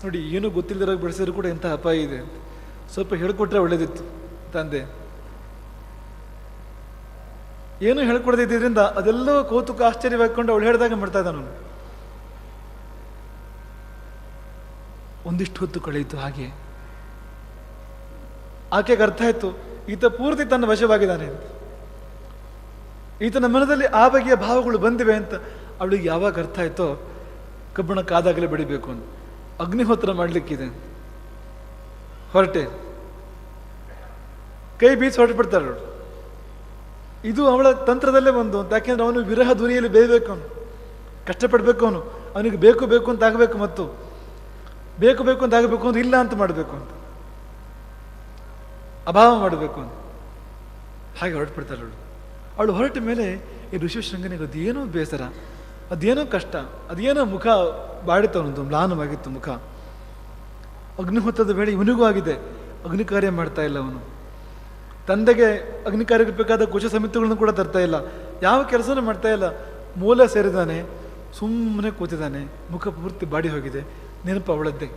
ನೋಡಿ, ಏನು ಗೊತ್ತಿಲ್ಲದಿರೋ ಬೆಳೆಸಿದ್ರು ಕೂಡ ಎಂಥ ಅಪಾಯ ಇದೆ ಅಂತ. ಸ್ವಲ್ಪ ಹೇಳ್ಕೊಟ್ರೆ ಒಳ್ಳೇದಿತ್ತು ತಂದೆ. ಏನು ಹೇಳ್ಕೊಡದಿದ್ದರಿಂದ ಅದೆಲ್ಲವೂ ಕೌತುಕ ಆಶ್ಚರ್ಯವಾಗಿಕೊಂಡು ಅವಳು ಹೇಳಿದಾಗ ಮಾಡ್ತಾ ಇದ್ದಾನ ಅವನು. ಒಂದಿಷ್ಟು ಹೊತ್ತು ಕಳೆಯಿತು ಹಾಗೆ. ಆಕೆಗೆ ಅರ್ಥ ಆಯ್ತು, ಈತ ಪೂರ್ತಿ ತನ್ನ ವಶವಾಗಿದ್ದಾನೆ ಅಂತ. ಈತನ ಮನದಲ್ಲಿ ಆ ಬಗೆಯ ಭಾವಗಳು ಬಂದಿವೆ ಅಂತ ಅವಳಿಗೆ ಯಾವಾಗ ಅರ್ಥ ಆಯ್ತೋ, ಕಬ್ಬಣ ಕಾದಾಗಲೇ ಬೆಳಿಬೇಕು ಅಂತ. ಅಗ್ನಿಹೋತ್ರ ಮಾಡಲಿಕ್ಕಿದೆ, ಹೊರಟೆ ಕೈ ಬೀಸಿ ಹೊರಟು ಬಿಡ್ತಾಳೆ ಅವಳು. ಇದು ಅವಳ ತಂತ್ರದಲ್ಲೇ ಒಂದು ಅಂತ. ಯಾಕೆಂದ್ರೆ ಅವನು ವಿರಹ ಧ್ವನಿಯಲ್ಲಿ ಬೇಯಬೇಕು, ಅವನು ಕಷ್ಟಪಡಬೇಕು, ಅವನಿಗೆ ಬೇಕು ಅಂತ ಆಗಬೇಕು, ಮತ್ತು ಬೇಕು ಅಂತ ಆಗಬೇಕು ಅಂತ ಇಲ್ಲ ಅಂತ ಮಾಡಬೇಕು ಅಂತ, ಅಭಾವ ಮಾಡಬೇಕು ಅಂತ. ಹಾಗೆ ಹೊರಟುಬಿಡ್ತಾಳೆ ಅವಳು ಹೊರಟ ಮೇಲೆ ಈ ಋಷಶೃಂಗನಿಗೆ ಅದೇನೋ ಬೇಸರ, ಅದೇನೋ ಕಷ್ಟ, ಅದೇನೋ ಮುಖ ಬಾಡಿತವನದು, ಮ್ಲಾನವಾಗಿತ್ತು ಮುಖ. ಅಗ್ನಿಹೋತ್ರದ ವೇಳೆ ಇವನಿಗೂ ಆಗಿದೆ, ಅಗ್ನಿ ಕಾರ್ಯ ಮಾಡ್ತಾ ಇಲ್ಲ ಅವನು. ತಂದೆಗೆ ಅಗ್ನಿ ಕಾರ್ಯಕ್ಕೆ ಬೇಕಾದ ಕುಶ ಸಮಿತಿಗಳನ್ನು ಕೂಡ ತರ್ತಾ ಇಲ್ಲ, ಯಾವ ಕೆಲಸನೂ ಮಾಡ್ತಾ ಇಲ್ಲ. ಮೂಲ ಸೇರಿದಾನೆ, ಸುಮ್ಮನೆ ಕೂತಿದ್ದಾನೆ, ಮುಖ ಪೂರ್ತಿ ಬಾಡಿ ಹೋಗಿದೆ. ನೆನಪು ಅವಳದ್ದೇ.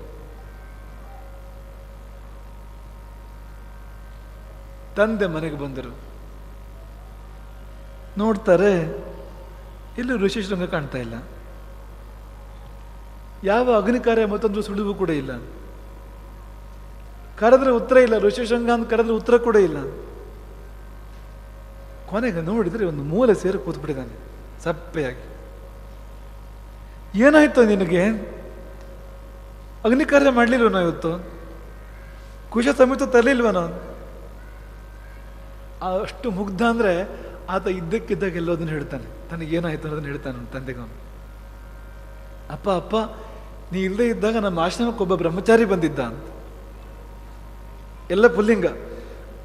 ತಂದೆ ಮನೆಗೆ ಬಂದರು, ನೋಡ್ತಾರೆ ಇಲ್ಲಿ ಋಷಿಶೃಂಗ ಕಾಣ್ತಾ ಇಲ್ಲ. ಯಾವ ಅಗ್ನಿ ಕಾರ್ಯ ಮತ್ತೊಂದು ಸುಳಿವು ಕೂಡ ಇಲ್ಲ. ಕರೆದ್ರೆ ಉತ್ತರ ಇಲ್ಲ. ಋಷಿಶೃಂಗ ಅಂತ ಕರೆದ್ರೆ ಉತ್ತರ ಕೂಡ ಇಲ್ಲ. ಕೊನೆಗೆ ನೋಡಿದ್ರೆ ಒಂದು ಮೂಲೆ ಸೇರಿ ಕೂತ್ಬಿಟ್ಟಿದ್ದಾನೆ ಸಪ್ಪೆಯಾಗಿ. ಏನಾಯ್ತು ನಿನಗೆ? ಅಗ್ನಿ ಕಾರ್ಯ ಮಾಡ್ಲಿಲ್ವ ನಾವು ಇವತ್ತು? ಕುಶ ಸಮೇತ ತರಲಿಲ್ವ ನಾನು? ಅಷ್ಟು ಮುಗ್ಧ ಅಂದ್ರೆ ಆತ ಇದ್ದಕ್ಕಿದ್ದಾಗ ಎಲ್ಲೋದನ್ನು ಹೇಳ್ತಾನೆ. ತನಗೇನಾಯ್ತು ಅನ್ನೋದನ್ನ ಹೇಳ್ತಾನೆ ತಂದೆಗೆ. ಅಪ್ಪ ಅಪ್ಪ, ನೀ ಇಲ್ಲದೆ ಇದ್ದಾಗ ನಮ್ಮ ಆಶ್ರಮಕ್ಕೆ ಒಬ್ಬ ಬ್ರಹ್ಮಚಾರಿ ಬಂದಿದ್ದ ಅಂತ. ಎಲ್ಲ ಪುಲ್ಲಿಂಗ.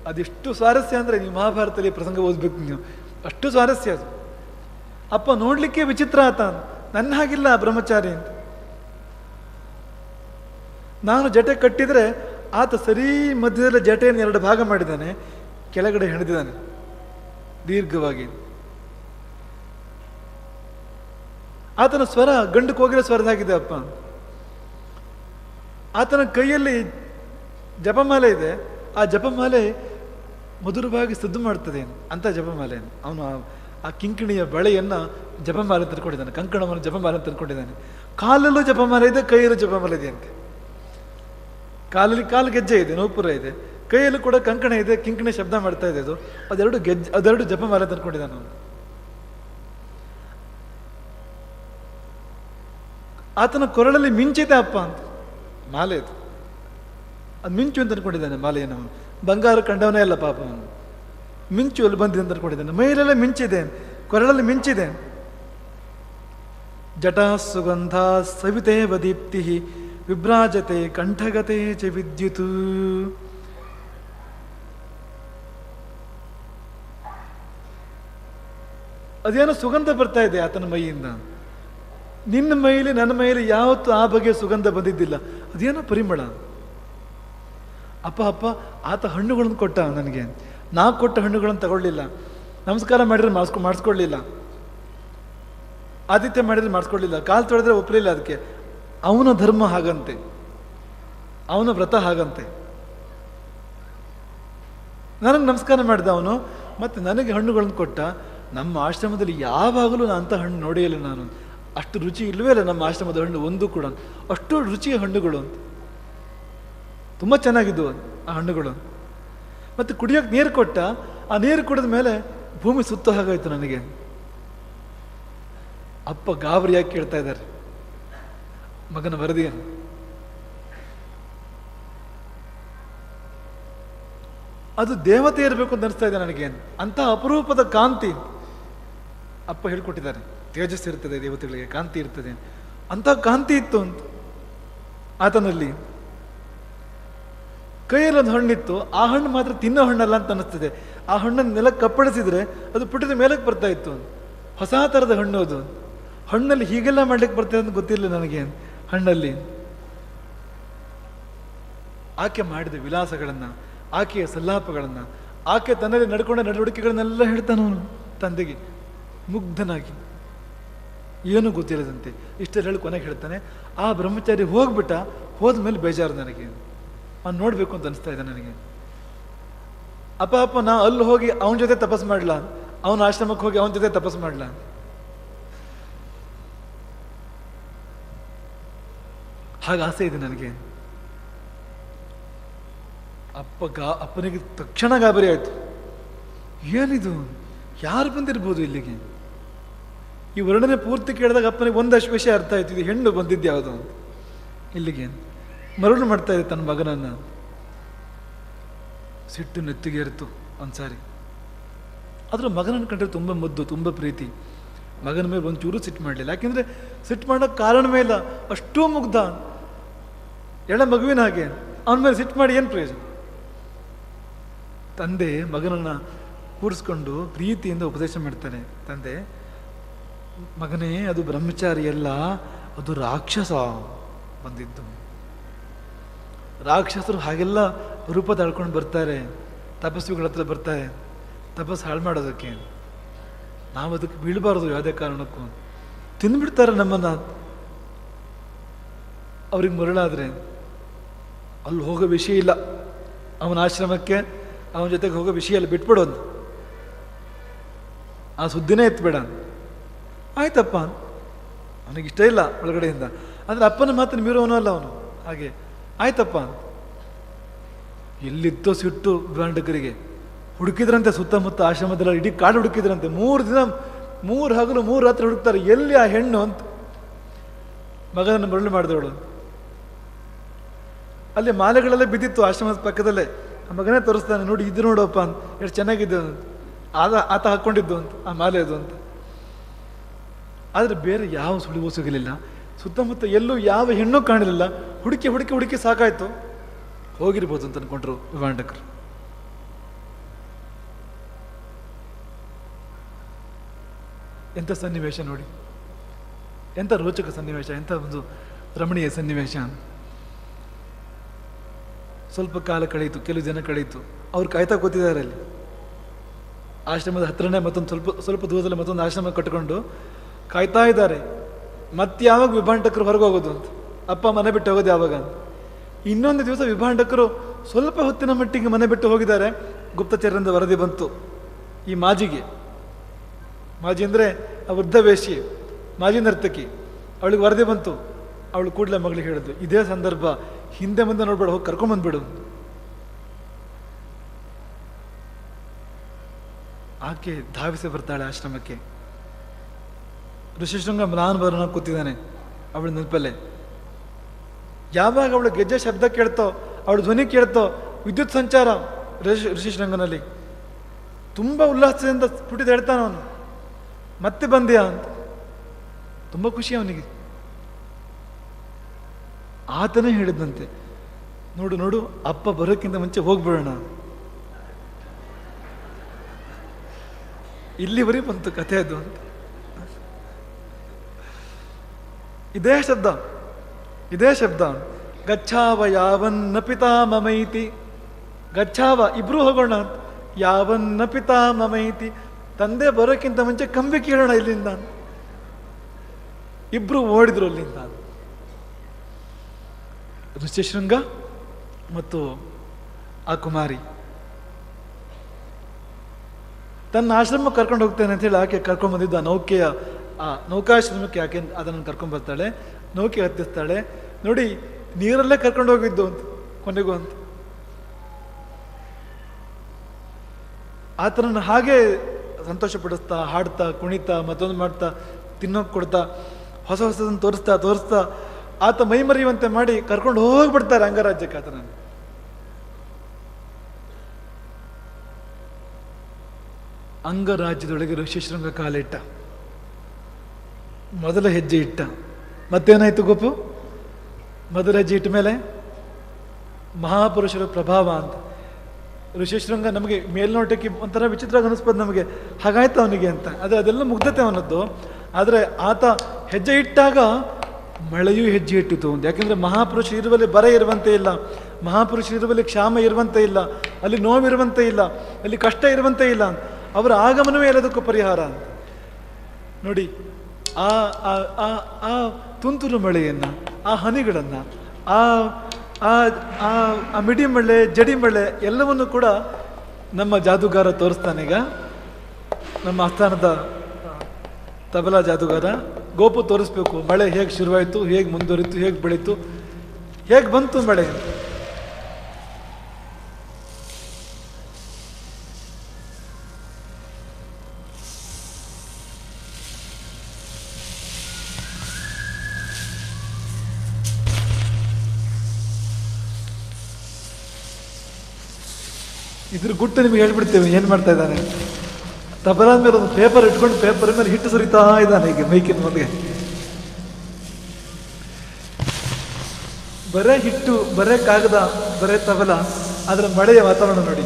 ಅದೆಷ್ಟು ಸ್ವಾರಸ್ಯ ಅಂದರೆ ನೀವು ಮಹಾಭಾರತದಲ್ಲಿ ಪ್ರಸಂಗ ಓದ್ಬೇಕು ನೀವು. ಅಷ್ಟು ಸ್ವಾರಸ್ಯ ಅದು. ಅಪ್ಪ ನೋಡ್ಲಿಕ್ಕೆ ವಿಚಿತ್ರ ಆತ, ನನ್ನ ಹಾಗಿಲ್ಲ ಬ್ರಹ್ಮಚಾರಿ ಅಂತ. ನಾನು ಜಟೆ ಕಟ್ಟಿದ್ರೆ ಆತ ಸರಿ ಮಧ್ಯದಲ್ಲಿ ಜಟೆಯನ್ನು 2 ಭಾಗ ಮಾಡಿದ್ದಾನೆ, ಕೆಳಗಡೆ ಹೆಣೆದಿದ್ದಾನೆ ದೀರ್ಘವಾಗಿ. ಆತನ ಸ್ವರ ಗಂಡು ಕೋಗಿಲ ಸ್ವರದಾಗಿದೆ ಅಪ್ಪ. ಆತನ ಕೈಯಲ್ಲಿ ಜಪಮಾಲೆ ಇದೆ. ಆ ಜಪಮಾಲೆ ಮಧುರವಾಗಿ ಸದ್ದು ಮಾಡ್ತದೆ ಅಂತ ಜಪಮಾಲೆ. ಅವನು ಆ ಕಿಂಕಿಣಿಯ ಬಳೆಯನ್ನ ಜಪಮಾಲೆ ತಂದ್ಕೊಂಡಿದ್ದಾನೆ, ಕಂಕಣವನ್ನು ಜಪಮಾಲೆ ತಂದ್ಕೊಂಡಿದ್ದಾನೆ. ಕಾಲಲ್ಲೂ ಜಪಮಾಲೆ ಇದೆ, ಕೈಯಲ್ಲೂ ಜಪಮಾಲೆ ಇದೆ ಅಂತೆ. ಕಾಲಲ್ಲಿ ಕಾಲು ಗೆಜ್ಜೆ ಇದೆ, ನೂಪುರ ಇದೆ, ಕೈಯಲ್ಲೂ ಕೂಡ ಕಂಕಣ ಇದೆ, ಕಿಂಕಿಣಿ ಶಬ್ದ ಮಾಡ್ತಾ ಇದೆ. ಅದೆರಡು ಜಪಮಾಲೆ ತಂದ್ಕೊಂಡಿದ್ದಾನೆ ಅವನು. ಆತನ ಕೊರಳಲ್ಲಿ ಮಿಂಚಿದೆ ಅಪ್ಪ ಅಂತ ಮಾಲೆ ಇದು. ಅದು ಮಿಂಚು ಅಂತ ಅನ್ಕೊಂಡಿದ್ದಾನೆ ಮಾಲೆಯನ್ನು. ಅವನು ಬಂಗಾರ ಕಂಡವನೇ ಅಲ್ಲ ಪಾಪ ಅವನು. ಮಿಂಚು ಅಲ್ಲಿ ಬಂದಿದೆ ಅಂತ ಅನ್ಕೊಂಡಿದ್ದಾನೆ. ಮೈಲೆಲ್ಲ ಮಿಂಚಿದೆ, ಕೊರಳಲ್ಲಿ ಮಿಂಚಿದೆ. ಜಟಾ ಸುಗಂಧ ಸವಿತೇವ ದೀಪ್ತಿ ವಿಭ್ರಾಜತೆ ಕಂಠಗತೆ ಚ ವಿದ್ಯುತ್. ಅದೇನೋ ಸುಗಂಧ ಬರ್ತಾ ಇದೆ ಆತನ ಮೈಯಿಂದ. ನಿನ್ನ ಮೈಲಿ ನನ್ನ ಮೈಲಿ ಯಾವತ್ತೂ ಆ ಬಗೆಯ ಸುಗಂಧ ಬಂದಿದ್ದಿಲ್ಲ. ಅದೇನೋ ಪರಿಮಳ. ಅಪ್ಪ ಅಪ್ಪ, ಆತ ಹಣ್ಣುಗಳನ್ನು ಕೊಟ್ಟ ನನಗೆ. ನಾ ಕೊಟ್ಟ ಹಣ್ಣುಗಳನ್ನು ತಗೊಳ್ಳಿಲ್ಲ. ನಮಸ್ಕಾರ ಮಾಡಿದ್ರೆ ಮಾಡಿಸ್ಕೊಳ್ಳಿಲ್ಲ. ಆದಿತ್ಯ ಮಾಡಿದ್ರೆ ಮಾಡಿಸ್ಕೊಳ್ಳಿಲ್ಲ. ಕಾಲು ತೊಳೆದ್ರೆ ಒಪ್ಪಲಿಲ್ಲ. ಅದಕ್ಕೆ ಅವನ ಧರ್ಮ ಹಾಗಂತೆ, ಅವನ ವ್ರತ ಹಾಗಂತೆ. ನನಗೆ ನಮಸ್ಕಾರ ಮಾಡಿದ ಅವನು, ಮತ್ತೆ ನನಗೆ ಹಣ್ಣುಗಳನ್ನು ಕೊಟ್ಟ. ನಮ್ಮ ಆಶ್ರಮದಲ್ಲಿ ಯಾವಾಗಲೂ ನಾನು ಅಂಥ ಹಣ್ಣು ನೋಡಿಯಲ್ಲ ನಾನು. ಅಷ್ಟು ರುಚಿ ಇಲ್ಲವೇ ಇಲ್ಲ ನಮ್ಮ ಆಶ್ರಮದ ಹಣ್ಣು ಒಂದು ಕೂಡ. ಅಷ್ಟು ರುಚಿಯ ಹಣ್ಣುಗಳು ಅಂತ, ತುಂಬ ಚೆನ್ನಾಗಿದ್ದವು ಆ ಹಣ್ಣುಗಳು. ಮತ್ತು ಕುಡಿಯೋಕೆ ನೀರು ಕೊಟ್ಟ. ಆ ನೀರು ಕುಡಿದ ಮೇಲೆ ಭೂಮಿ ಸುತ್ತ ಹಾಗಾಯ್ತು ನನಗೆ. ಅಪ್ಪ ಗಾಬರಿಯಾಗಿ ಕೇಳ್ತಾ ಇದ್ದಾರೆ ಮಗನ ವರದಿಯನ್ನು. ಅದು ದೇವತೆ ಇರಬೇಕು ಅಂತ ಅನಿಸ್ತಾ ಇದೆ ನನಗೆ. ಅಂತ ಅಪರೂಪದ ಕಾಂತಿ ಅಪ್ಪ ಹೇಳ್ಕೊಟ್ಟಿದ್ದಾರೆ. ತೇಜಸ್ ಇರ್ತದೆ ದೇವತೆಗಳಿಗೆ, ಕಾಂತಿ ಇರ್ತದೆ. ಅಂತ ಕಾಂತಿ ಇತ್ತು ಅಂತ ಆತನಲ್ಲಿ. ಕೈಯಲ್ಲಿ ಒಂದು ಹಣ್ಣಿತ್ತು. ಆ ಹಣ್ಣು ಮಾತ್ರ ತಿನ್ನೋ ಹಣ್ಣಲ್ಲ ಅಂತ ಅನಿಸ್ತದೆ. ಆ ಹಣ್ಣನ್ನು ನೆಲಕ್ಕೆ ಕಪ್ಪಳಿಸಿದ್ರೆ ಅದು ಪುಟಿದ ಮೇಲಕ್ಕೆ ಬರ್ತಾ ಇತ್ತು. ಹೊಸ ಥರದ ಹಣ್ಣು ಅದು. ಹಣ್ಣಲ್ಲಿ ಹೀಗೆಲ್ಲ ಮಾಡ್ಲಿಕ್ಕೆ ಬರ್ತದೆ ಅಂತ ಗೊತ್ತಿಲ್ಲ ನನಗೆ. ಹಣ್ಣಲ್ಲಿ ಆಕೆ ಮಾಡಿದ ವಿಲಾಸಗಳನ್ನು, ಆಕೆಯ ಸಲ್ಲಾಪಗಳನ್ನು, ಆಕೆ ತನ್ನಲ್ಲಿ ನಡ್ಕೊಂಡ ನಡವಳಿಕೆಗಳನ್ನೆಲ್ಲ ಹೇಳ್ತಾನವನು ತಂದೆಗೆ ಮುಗ್ಧನಾಗಿ, ಏನೂ ಗೊತ್ತಿಲ್ಲದಂತೆ. ಇಷ್ಟೆಲ್ಲ ಹೇಳಿ ಕೊನೆಗೆ ಹೇಳ್ತಾನೆ, ಆ ಬ್ರಹ್ಮಚಾರಿ ಹೋಗ್ಬಿಟ್ಟ. ಹೋದ್ಮೇಲೆ ಬೇಜಾರು ನನಗೆ. ಅವ್ನು ನೋಡ್ಬೇಕು ಅಂತ ಅನಿಸ್ತಾ ಇದೆ ನನಗೆ. ಅಪ್ಪ ಅಪ್ಪ, ನಾ ಅಲ್ಲಿ ಹೋಗಿ ಅವನ ಜೊತೆ ತಪಸ್ ಮಾಡ್ಲಾ, ಅವನ ಆಶ್ರಮಕ್ಕೆ ಹೋಗಿ ಅವನ ಜೊತೆ ತಪಸ್ ಮಾಡ್ಲಾ? ಹಾಗೆ ಆಸೆ ಇದೆ ನನಗೆ. ಅಪ್ಪನಿಗೆ ತಕ್ಷಣ ಗಾಬರಿ ಆಯ್ತು. ಏನಿದು, ಯಾರು ಬಂದಿರ್ಬೋದು ಇಲ್ಲಿಗೆ? ಈ ವರ್ಣನೆ ಪೂರ್ತಿ ಕೇಳಿದಾಗ ಅಪ್ಪನಿಗೆ ಒಂದಷ್ಟು ವಿಷಯ ಅರ್ಥ ಆಯ್ತು. ಇದು ಹೆಣ್ಣು ಬಂದಿದ್ದು ಯಾವುದು ಅಂತ ಇಲ್ಲಿಗೆ. ಮರಳು ಮಾಡ್ತಾ ಇದೆ ತನ್ನ ಮಗನನ್ನ. ಸಿಟ್ಟು ನೆತ್ತಿಗೆ ಇರ್ತು ಒಂದ್ಸಾರಿ. ಆದ್ರೆ ಮಗನನ್ನು ಕಂಡ್ರೆ ತುಂಬ ಮುದ್ದು, ತುಂಬ ಪ್ರೀತಿ. ಮಗನ ಮೇಲೆ ಒಂಚೂರು ಸಿಟ್ಟು ಮಾಡಲಿಲ್ಲ. ಯಾಕೆಂದ್ರೆ ಸಿಟ್ಟು ಮಾಡೋಕ್ಕೆ ಕಾರಣವೇ ಇಲ್ಲ. ಅಷ್ಟೂ ಮುಗ್ಧ, ಎಳ ಮಗುವಿನ ಹಾಗೆ. ಅವನ ಮೇಲೆ ಸಿಟ್ಟು ಮಾಡಿ ಏನು ಪ್ರಯೋಜನ? ತಂದೆ ಮಗನನ್ನ ಕೂರಿಸ್ಕೊಂಡು ಪ್ರೀತಿಯಿಂದ ಉಪದೇಶ ಮಾಡ್ತಾನೆ. ತಂದೆ, ಮಗನೇ, ಅದು ಬ್ರಹ್ಮಚಾರಿ ಅಲ್ಲ, ಅದು ರಾಕ್ಷಸ ಬಂದಿದ್ದು. ರಾಕ್ಷಸರು ಹಾಗೆಲ್ಲ ರೂಪ ತಾಳ್ಕೊಂಡು ಬರ್ತಾರೆ, ತಪಸ್ವಿಗಳ ಹತ್ರ ಬರ್ತಾರೆ ತಪಸ್ಸು ಹಾಳು ಮಾಡೋದಕ್ಕೆ. ನಾವು ಅದಕ್ಕೆ ಬೀಳಬಾರ್ದು ಯಾವುದೇ ಕಾರಣಕ್ಕೂ. ತಿಂದ್ಬಿಡ್ತಾರೆ ನಮ್ಮನ್ನ. ಅವ್ರಿಗೆ ಮರಳಾದ್ರೆ ಅಲ್ಲಿ ಹೋಗೋ ವಿಷಯ ಇಲ್ಲ. ಅವನ ಆಶ್ರಮಕ್ಕೆ ಅವನ ಜೊತೆಗೆ ಹೋಗೋ ವಿಷಯ ಇಲ್ಲ, ಬಿಟ್ಬಿಡೋದು. ಆ ಸುದ್ದಿನೇ ಎತ್ಬೇಡ. ಆಯ್ತಪ್ಪ, ಅವನಿಗೆ ಇಷ್ಟ ಇಲ್ಲ ಒಳಗಡೆಯಿಂದ, ಆದರೆ ಅಪ್ಪನ ಮಾತನ್ನು ಮೀರುವವನು ಅಲ್ಲ ಅವನು. ಹಾಗೆ ಆಯ್ತಪ್ಪ. ಎಲ್ಲಿತ್ತೋ ಸಿಟ್ಟು ವಿಭಾಂಡಕರಿಗೆ. ಹುಡುಕಿದ್ರಂತೆ ಸುತ್ತಮುತ್ತ ಆಶ್ರಮದಲ್ಲ, ಇಡೀ ಕಾಡು ಹುಡುಕಿದ್ರಂತೆ. 3 ದಿನ 3 ಹಗಲು 3 ರಾತ್ರಿ ಹುಡುಕ್ತಾರೆ, ಎಲ್ಲಿ ಆ ಹೆಣ್ಣು ಅಂತ. ಮಗನನ್ನು ಮರಳು ಮಾಡಿದವಳು. ಅಲ್ಲಿ ಮಾಲೆಗಳೆಲ್ಲ ಬಿದ್ದಿತ್ತು ಆಶ್ರಮದ ಪಕ್ಕದಲ್ಲೇ. ಆ ಮಗನೇ ತೋರಿಸ್ತಾನೆ, ನೋಡಿ ಇದು ನೋಡಪ್ಪ ಅಂತ, ಎಷ್ಟು ಚೆನ್ನಾಗಿದೆ ಆತ ಹಾಕ್ಕೊಂಡಿದ್ದು ಅಂತ, ಆ ಮಾಲೆ ಅದು ಅಂತ. ಆದರೆ ಬೇರೆ ಯಾವ ಸುಳಿವು ಸಿಗಲಿಲ್ಲ. ಸುತ್ತಮುತ್ತ ಎಲ್ಲೂ ಯಾವ ಹೆಣ್ಣು ಕಾಣಲಿಲ್ಲ. ಹುಡುಕಿ ಹುಡುಕಿ ಹುಡುಕಿ ಸಾಕಾಯ್ತು. ಹೋಗಿರ್ಬೋದು ಅಂತ ಅನ್ಕೊಂಡ್ರು ವಿಭಾಂಡಕರು. ಎಂಥ ಸನ್ನಿವೇಶ ನೋಡಿ, ಎಂಥ ರೋಚಕ ಸನ್ನಿವೇಶ, ಎಂಥ ಒಂದು ರಮಣೀಯ ಸನ್ನಿವೇಶ. ಸ್ವಲ್ಪ ಕಾಲ ಕಳೆಯಿತು, ಕೆಲವು ಜನ ಕಳೆಯಿತು. ಅವ್ರು ಕಾಯ್ತಾ ಕೂತಿದ್ದಾರೆ ಅಲ್ಲಿ ಆಶ್ರಮದ ಹತ್ರನೇ. ಮತ್ತೊಂದು ಸ್ವಲ್ಪ ದೂರದಲ್ಲಿ ಮತ್ತೊಂದು ಆಶ್ರಮ ಕಟ್ಟಿಕೊಂಡು ಕಾಯ್ತಾ ಇದ್ದಾರೆ. ಮತ್ತೆ ಯಾವಾಗ ವಿಭಾಂಡಕರು ಹೊರಗೆ ಹೋಗೋದು ಅಂತ, ಅಪ್ಪ ಮನೆ ಬಿಟ್ಟು ಹೋಗೋದು ಯಾವಾಗ ಅಂತ. ಇನ್ನೊಂದು ದಿವಸ ವಿಭಾಂಡಕರು ಸ್ವಲ್ಪ ಹೊತ್ತಿನ ಮಟ್ಟಿಗೆ ಮನೆ ಬಿಟ್ಟು ಹೋಗಿದ್ದಾರೆ. ಗುಪ್ತಚರರಿಂದ ವರದಿ ಬಂತು ಈ ಮಾಜಿಗೆ. ಮಾಜಿ ಅಂದರೆ ಆ ವೃದ್ಧ ವೇಶ್ಯೆ, ಮಾಜಿ ನರ್ತಕಿ. ಅವಳಿಗೆ ವರದಿ ಬಂತು. ಅವಳು ಕೂಡಲೇ ಮಗಳಿಗೆ ಹೇಳಿದ್ಲು, ಇದೇ ಸಂದರ್ಭ, ಹಿಂದೆ ಮುಂದೆ ನೋಡ್ಬೇಡ, ಹೋಗಿ ಕರ್ಕೊಂಬಂದ್ಬಿಡು. ಆಕೆ ಧಾವಿಸಿ ಬರ್ತಾಳೆ ಆಶ್ರಮಕ್ಕೆ. ಋಷಿಶೃಂಗ ಮ್ಲಾನವರನ ಕೂತಿದ್ದಾನೆ ಅವಳ ನೆನಪಲ್ಲೇ. ಯಾವಾಗ ಅವಳು ಗೆಜ್ಜೆ ಶಬ್ದ ಕೇಳ್ತೋ, ಅವಳು ಧ್ವನಿ ಕೇಳ್ತೋ, ವಿದ್ಯುತ್ ಸಂಚಾರ ಋಷಿಶೃಂಗನಲ್ಲಿ. ತುಂಬ ಉಲ್ಲಾಸದಿಂದ ಪುಟಿದ ಹೇಳ್ತಾನ ಅವನು, ಮತ್ತೆ ಬಂದ್ಯಾ ಅಂತ. ತುಂಬ ಖುಷಿ ಅವನಿಗೆ. ಆತನೇ ಹೇಳಿದಂತೆ, ನೋಡು ನೋಡು, ಅಪ್ಪ ಬರೋಕ್ಕಿಂತ ಮುಂಚೆ ಹೋಗ್ಬಿಡೋಣ. ಇಲ್ಲಿವರೆಗೆ ಬಂತು ಕಥೆ ಅದು ಅಂತ. ಇದೇ ಶಬ್ದ ಗಚ್ಛಾವ ಯಾವನ್ನ ಪಿತಾ ಮಮೈತಿ. ಗಚ್ಛಾವ, ಇಬ್ರು ಹೋಗೋಣ ಅಂತ. ಯಾವನ್ನ ಪಿತಾ ಮಮೈತಿ, ತಂದೆ ಬರೋಕ್ಕಿಂತ ಮುಂಚೆ ಕಂಬಿ ಕೇಳೋಣ ಇಲ್ಲಿಂದ. ಇಬ್ರು ಓಡಿದ್ರು ಅಲ್ಲಿಂದ. ಋಷಿಶೃಂಗ ಮತ್ತು ಆ ಕುಮಾರಿ ತನ್ನ ಆಶ್ರಮ ಕರ್ಕೊಂಡು ಹೋಗ್ತೇನೆ ಅಂತ ಹೇಳಿ ಆಕೆ ಕರ್ಕೊಂಡು ಬಂದಿದ್ದು ಆ ನೌಕಾಶ್ರಮಕ್ಕೆ. ಆಕೆ ಅದನ್ನು ಕರ್ಕೊಂಡು ಬರ್ತಾಳೆ, ನೌಕೆ ಹತ್ತಿಸ್ತಾಳೆ. ನೋಡಿ, ನೀರಲ್ಲೇ ಕರ್ಕೊಂಡು ಹೋಗಿದ್ದು ಅಂತ ಕೊನೆಗೂ ಅಂತ. ಆತನನ್ನು ಹಾಗೆ ಸಂತೋಷ ಪಡಿಸ್ತಾ, ಹಾಡ್ತಾ, ಕುಣಿತಾ, ಮತ್ತೊಂದು ಮಾಡ್ತಾ, ತಿನ್ನೋಕೆ ಕೊಡ್ತಾ, ಹೊಸದನ್ನು ತೋರಿಸ್ತಾ ಆತ ಮೈ ಮರೆಯುವಂತೆ ಮಾಡಿ ಕರ್ಕೊಂಡು ಹೋಗ್ಬಿಡ್ತಾರೆ ಅಂಗರಾಜ್ಯಕ್ಕೆ ಆತನನ್ನು. ಅಂಗರಾಜ್ಯದೊಳಗೆ ಋಷಿಶೃಂಗ ಕಾಲಿಟ್ಟ. ಮೊದಲ ಹೆಜ್ಜೆ ಇಟ್ಟ. ಮತ್ತೇನಾಯ್ತು ಗೋಪು? ಮೊದಲ ಹೆಜ್ಜೆ ಇಟ್ಟ ಮೇಲೆ ಮಹಾಪುರುಷರ ಪ್ರಭಾವ ಅಂತ. ಋಷಿಶೃಂಗ ನಮಗೆ ಮೇಲ್ನೋಟಕ್ಕೆ ಒಂಥರ ವಿಚಿತ್ರ ಅನಿಸ್ಬೋದು ನಮಗೆ, ಹಾಗಾಯ್ತು ಅವನಿಗೆ ಅಂತ. ಅದೆಲ್ಲ ಮುಗ್ಧತೆ ಅವನದ್ದು. ಆದರೆ ಆತ ಹೆಜ್ಜೆ ಇಟ್ಟಾಗ ಮಳೆಯೂ ಹೆಜ್ಜೆ ಇಟ್ಟಿತು ಅಂತ. ಯಾಕೆಂದರೆ ಮಹಾಪುರುಷ ಇರುವಲ್ಲಿ ಬರ ಇರುವಂತೆ ಇಲ್ಲ, ಮಹಾಪುರುಷ ಇರುವಲ್ಲಿ ಕ್ಷಾಮ ಇರುವಂತೆ ಇಲ್ಲ, ಅಲ್ಲಿ ನೋವಿರುವಂತೆ ಇಲ್ಲ, ಅಲ್ಲಿ ಕಷ್ಟ ಇರುವಂತೆ ಇಲ್ಲ. ಅವರ ಆಗಮನವೇ ಎಲ್ಲದಕ್ಕೂ ಪರಿಹಾರ ಅಂತ. ನೋಡಿ, ಆ ತುಂತುರು ಮಳೆಯನ್ನು, ಆ ಹನಿಗಳನ್ನು, ಆ ಮಿಡಿ ಮಳೆ, ಜಡಿ ಮಳೆ ಎಲ್ಲವನ್ನು ಕೂಡ ನಮ್ಮ ಜಾದೂಗಾರ ತೋರಿಸ್ತಾನೀಗ. ನಮ್ಮ ಆಸ್ಥಾನದ ತಬಲಾ ಜಾದೂಗಾರ ಗೋಪು ತೋರಿಸ್ಬೇಕು. ಮಳೆ ಹೇಗೆ ಶುರುವಾಯಿತು, ಹೇಗೆ ಮುಂದುವರಿತು, ಹೇಗೆ ಬೆಳೀತು, ಹೇಗೆ ಬಂತು ಮಳೆ. ಇದ್ರ ಗುಟ್ಟು ನಿಮ್ಗೆ ಹೇಳ್ಬಿಡ್ತೇವೆ ಏನು ಮಾಡ್ತಾ ಇದ್ದಾನೆ. ತಬಲಾ ಮೇಲೆ ಒಂದು ಪೇಪರ್ ಇಟ್ಕೊಂಡು ಪೇಪರ್ ಮೇಲೆ ಹಿಟ್ಟು ಸುರಿತಾ ಇದ್ದಾನೆ ಈಗ ಮೈಕಿನ ಮುಂದೆ. ಬರೇ ಹಿಟ್ಟು, ಬರೇ ಕಾಗದ, ಬರೇ ತಬಲಾ, ಅದರ ಮಳೆಯ ವಾತಾವರಣ ನೋಡಿ.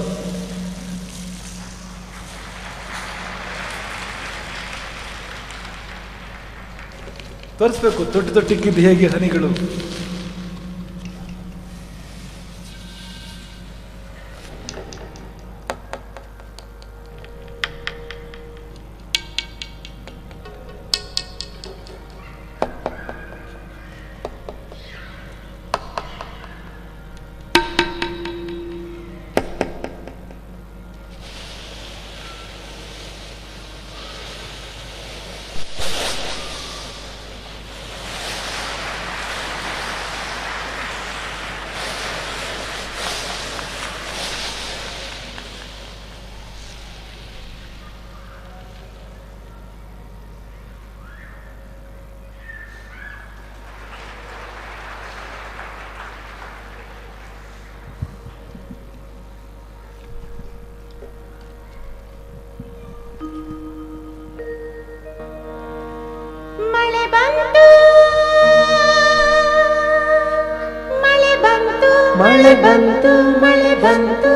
ತೋರಿಸ್ಬೇಕು ತೊಟ್ಟಿಕ್ಕಿದ್ದು ಹೇಗೆ ಹನಿಗಳು. ಬಂತು ಮಳೆ ಬಂತು ಮಳೆ ಬಂತು ಮಳೆ ಬಂತು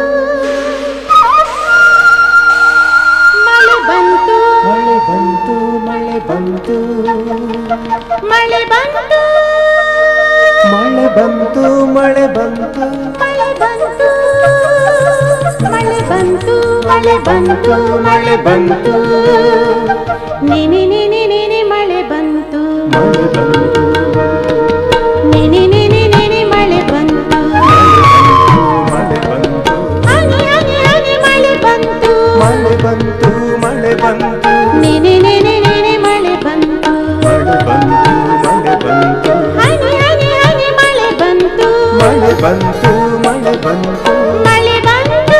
ಮಳೆ ಬಂತು ಮಳೆ ಬಂತು ಮಳೆ ಬಂತು ಮಳೆ ಬಂತು ಮಳೆ ಬಂತು ಮಳೆ ಬಂತು ಮಳೆ ಬಂತು ಮಳೆ ಬಂತು ಮಳೆ ಬಂತು ಮಳೆ ಬಂತು ನೆನೆ ನೆನೆ ನೆನೆ ಮಳೆ ಬಂತು ಮಳೆ ಬಂತು ನೆನೆ ನೆನೆ ನೆನೆ ಮಳೆ ಬಂತು ಮಳೆ ಬಂತು ಹನಿ ಹನಿ ಹನಿ ಮಳೆ ಬಂತು ಮಳೆ ಬಂತು ಮಳೆ ಬಂತು ನೆನೆ ನೆನೆ ನೆನೆ ಮಳೆ ಬಂತು ಮಳೆ ಬಂತು ಮಳೆ ಬಂತು ಹನಿ ಹನಿ ಹನಿ ಮಳೆ ಬಂತು ಮಳೆ ಬಂತು ಮಳೆ ಬಂತು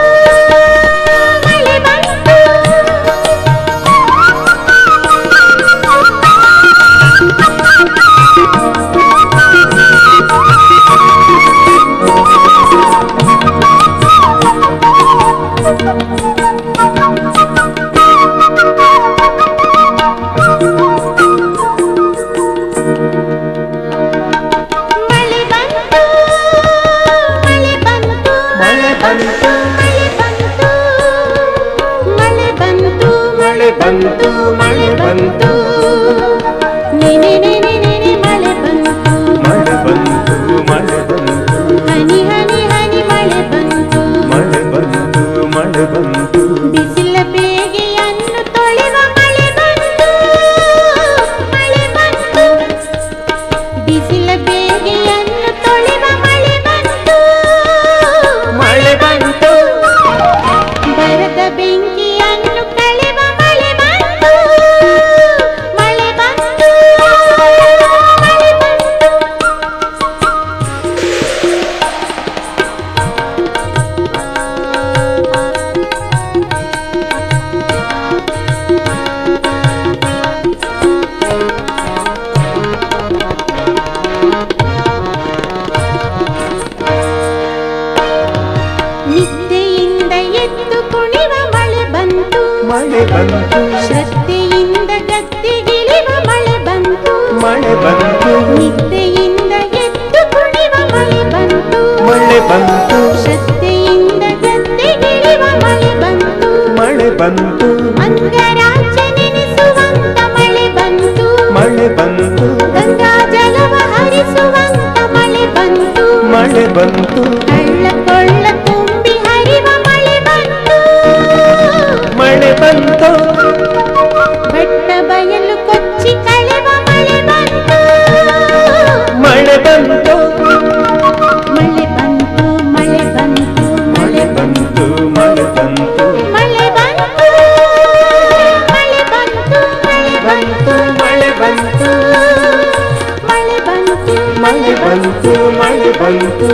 ಮಳೆ ಬಂತು ಮಳೆ ಬಂತು ಮಳೆ ಬಂತು ಮಳೆ ಬಂತು ಮಳೆ ಬಂತು ಮಳೆ ಬಂತು ಮಳೆ ಬಂತು ಮಳೆ ಬಂತು ನೆನೆ ನೆನೆ ನೆನೆ ಮಳೆ ಬಂತು ಮಳೆ ಬಂತು ಮಳೆ ಬಂತು ಹನಿ ಹನಿ ಹನಿ ಮಳೆ ಬಂತು ಮಳೆ ಬಂತು ಮಳೆ ಬಂತು ಬಿಸಿಲ ಬೇಗೆಯನ್ನು ತೊಳೆವ ಮಳೆ ಬಂತು ಮಳೆ ಬಂತು ಬಿಸಿಲ ಬೇಗೆಯನ್ನು ತೊಳೆವ ಮಳೆ ಬಂತು ಮಳೆ ಬಂತು ಬರದ ಬೆಂಕಿಯನ್ನು ಕಳೆವ ಮಳೆ ಬಂತು ಮಳೆ ಬಂತು ಮಳೆ ಬಂತು ನಿದ್ದೆಯಿಂದ ಎದ್ದು ಕುಣಿವ ಮಳೆ ಬಂತು ಮಳೆ ಬಂತು ಶ್ರದ್ಧೆಯಿಂದ ಗದ್ದೆಗಿಳಿವ ಮಳೆ ಬಂತು ಮಳೆ ಬಂತು ನಿದ್ದೆಯಿಂದ ಎದ್ದು ಕುಣಿವ ಮಳೆ ಬಂತು ಮಳೆ ಬಂತು ಶ್ರದ್ಧೆಯಿಂದ ಗದ್ದೆಗಿಳಿವ ಮಳೆ ಬಂತು ಮಳೆ ಬಂತು ಅಂಗರಾಜ್ಯ ನೆನೆಸುವಂತ ಮಳೆ ಬಂತು ಮಳೆ ಬಂತು ಗಂಗಾ ಜಲವ ಹರಿಸುವಂತ ಮಳೆ ಬಂತು ಮಳೆ ಬಂತು ಹಳ್ಳ ಕೊಳ್ಳ ತುಂಬಿ ಹರಿವ ಮಳೆ ಬಂತು ಮಳೆ ಬಂತು ಬೆಟ್ಟ ಬಯಲು ಕೊಚ್ಚಿ ಕಳೆವ ಮಳೆ ಬಂತು ಮಳೆ ಬಂತು ಮಳೆ ಬಂತು ಮಳೆ ಬಂತು ಮಳೆ ಬಂತು ಮಳೆ ಬಂತು ಮಳೆ ಬಂತು ಮಳೆ ಬಂತು ಮಳೆ ಬಂತು ಮಳೆ ಬಂತು ಮಳೆ ಬಂತು ಮಳೆ ಬಂತು ಮಳೆ ಬಂತು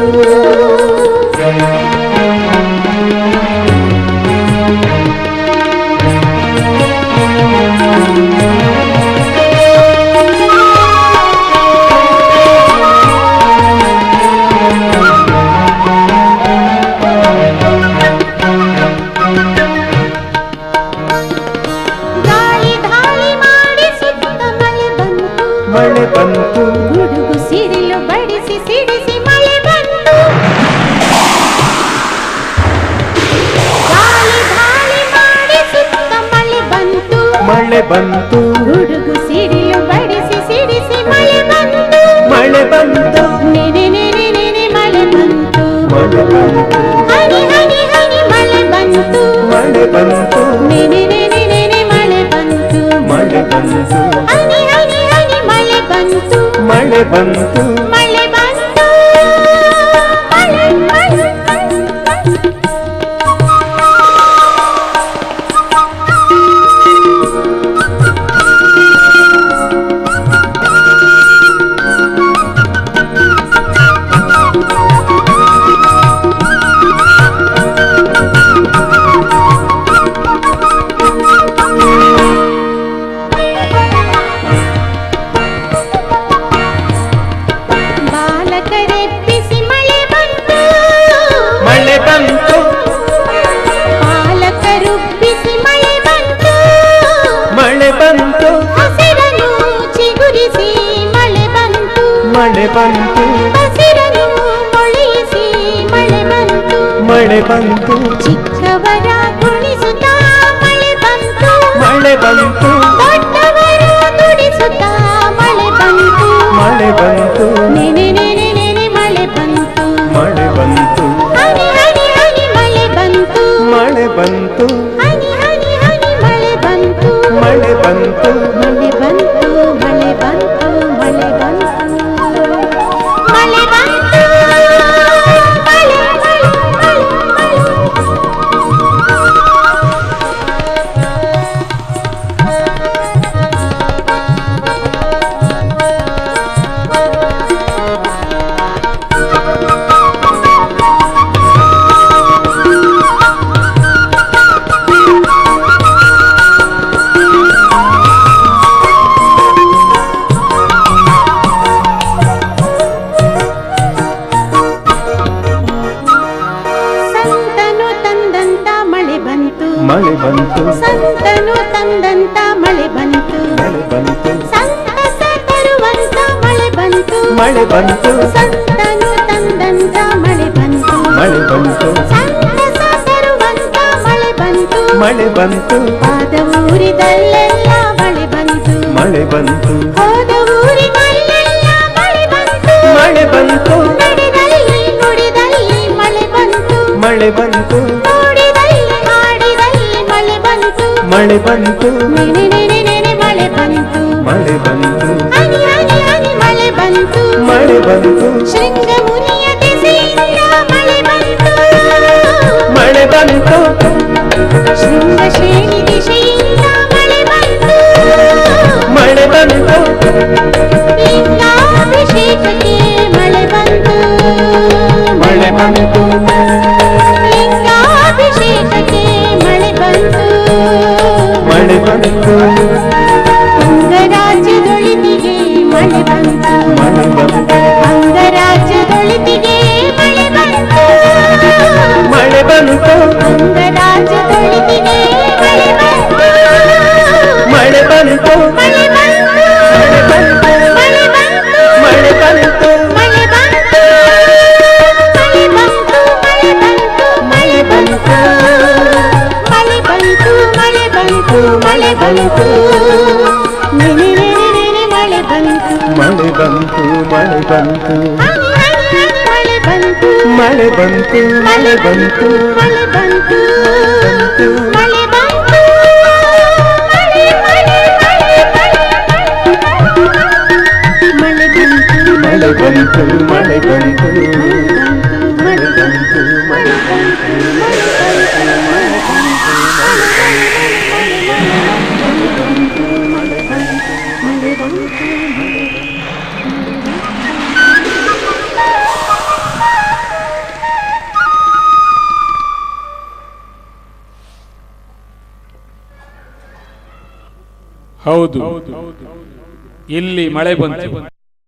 ಗಾಳಿ ಧಾಳಿ ಮಾಡಿ ಸುತ್ತ ಮಳೆ ಬಂತು ಮಳೆ ಬಂತು ಗುಡುಗು ಸಿಡಿಲು ಬಡಿಸಿ ಸಿಡಿಸಿ ಮಳೆ ಬಂತು ಗಾಳಿ ಧಾಳಿ ಮಾಡಿ ಸುತ್ತ ಮಳೆ ಬಂತು ಮಳೆ ಬಂತು ಗುಡುಗು ಸಿಡಿಲು ಬಡಿಸಿ ಸಿಡಿಸಿ ಮಳೆ ಬಂತು ಮಳೆ ಬಂತು ನೆನೆ ನೆನೆ ನೆನೆ ಮಳೆ ಬಂತು ಮಳೆ ಬಂತು ಹನಿ ಹನಿ ಹನಿ ಮಳೆ ಬಂತು ಮಳೆ ಬಂತು ನೆನೆ ನೆನೆ ನೆನೆ ಮಳೆ ಬಂತು ಮಳೆ ಬಂತು ಹನಿ ಹನಿ ಹನಿ ಮಳೆ ಬಂತು ಮಳೆ ಬಂತು ಮಳೆ ಬಂತು ಮಳೆ ಮಳೆ ಬಾಲಕರೆಬ್ಬಿಸಿ ಮಳೆ ಬಂತು ಮಳೆ ಬಂತು ಪಾಲಕರುಬ್ಬಿಸಿ ಮಳೆ ಬಂತು ಮಳೆ ಬಂತು ಹಸಿರನ್ನು ಚಿಗುರಿಸಿ ಮಳೆ ಬಂತು ಹಸಿರನ್ನು ಮೊಳೆಯಿಸಿ ಮಳೆ ಬಂತು ಮಳೆ ಬಂತು ಚಿಕ್ಕವರ ಕುಣಿಸುತ್ತಾ ಮಳೆ ಬಂತು ಮಳೆ ಬಂತು ದೊಡ್ಡವರು ನುಡಿಸುತ್ತಾ ಮಳೆ ಬಂತು ಮಳೆ ಬಂತು ನೆನೆ ನೆನೆ ನೆನೆ ಮಳೆ ಬಂತು ಮಳೆ ಬಂತು ಹನಿ ಹನಿ ಹನಿ ಮಳೆ ಬಂತು ಮಳೆ ಬಂತು ಹನಿ ಹನಿ ಹನಿ ಮಳೆ ಬಂತು ಮಳೆ ಬಂತು ಮಳೆ ಬಂತು ಮಳೆ ಬಂತು ಮಳೆ ಬಂತು ಮಳೆ ಬಂತು ಮಳೆ ಸಂತನು ತಂದಂತ ಮಳೆ ಬಂತು ಮಳೆ ಬಂತು ಸಂತನು ತಂದಂತ ಮಳೆ ಬಂತು ಮಳೆ ಬಂತು ಸಂತಸ ತರುವಂತ ಮಳೆ ಬಂತು ಮಳೆ ಬಂತು ಸಂತನು ತಂದಂತ ಮಳೆ ಬಂತು ಮಳೆ ಬಂತು ಸಂತಸ ತರುವಂತ ಮಳೆ ಬಂತು ಮಳೆ ಬಂತು ಆದ ಊರಿದಲ್ಲೆಲ್ಲ ಮಳೆ ಬಂತು ಮಳೆ ಬಂತು ಹೋದ ಊರಿನಲ್ಲೆಲ್ಲ ಮಳೆ ಬಂತು ಮಳೆ ಬಂತು ನಡೆದಲ್ಲಿ ನುಡಿದಲ್ಲಿ ಮಳೆ ಬಂತು ಮಳೆ ಬಂತು ನೋಡಿದಲ್ಲಿ ಹಾಡಿದಲ್ಲಿ ಮಳೆ ಬಂತು ಮಳೆ ಬಂತು ನೆನೆ ನೆನೆ ನೆನೆ ಮಳೆ ಬಂತು ಮಳೆ ಬಂತು ಹನಿ ಹನಿ ಹನಿ ಮಳೆ ಬಂತು ಮಳೆ ಬಂತು ಶೃಂಗ ಮುನಿಯ ದೆಸೆಯಿಂದ ಮಳೆ ಬಂತು ಮಳೆ ಬಂತು ಶೃಂಗ ಶ್ರೇಣಿ ದಿಶೆಯಿಂದ ಮಳೆ ಬಂತು ಮಳೆ ಬಂತು ಲಿಂಗಾಭಿಷೇಕಕ್ಕೆ ಮಳೆ ಬಂತು ಮಳೆ ಬಂತು ಲಿಂಗಾಭಿಷೇಕಕ್ಕೆ ಮಳೆ ಬಂತು ಮಳೆ ಬಂತು ಅಂಗರಾಜ್ಯದೊಳಿತಿಗೆ ಮಳೆ ಬಂತು ಮಳೆ ಬಂತು ಅಂಗರಾಜ್ಯದೊಳಿತಿಗೆ ಮಳೆ ಬಂತು ಮಳೆ ಬಂತು ಅಂಗರಾಜ್ಯದೊಳಿತಿಗೆ ಮಳೆ ಬಂತು ಮಳೆ ಬಂತು ಮಳೆ ಬಂತು ಮಳೆ ಬಂತು ಮಳೆ ಬಂತು ಮಳೆ ಬಂತು ಮಳೆ ಬಂತು ಮಳೆ ಬಂತು ಮಳೆ ಬಂತು ಮಳೆ ಬಂತು ಮಳೆ ಬಂತು ನೆನೆ ನೆನೆ ನೆನೆ ಮಳೆ ಬಂತು ಮಳೆ ಬಂತು ಮಳೆ ಬಂತು ಹನಿ ಹನಿ ಹನಿ ಮಳೆ ಬಂತು ಮಳೆ ಬಂತು ಮಳೆ ಬಂತು ಮಳೆ ಬಂತು ಮಳೆ ಬಂತು ಮಳೆ ಮಳೆ ಮಳೆ ಮಳೆ ಮಳೆ ಬಂತು ಮಳೆ ಬಂತು ಮಳೆ ಮಳೆ ಬಂತು ಮಳೆ ಬಂತು ಹೌದು, ಇಲ್ಲಿ ಮಳೆ ಬಂತು.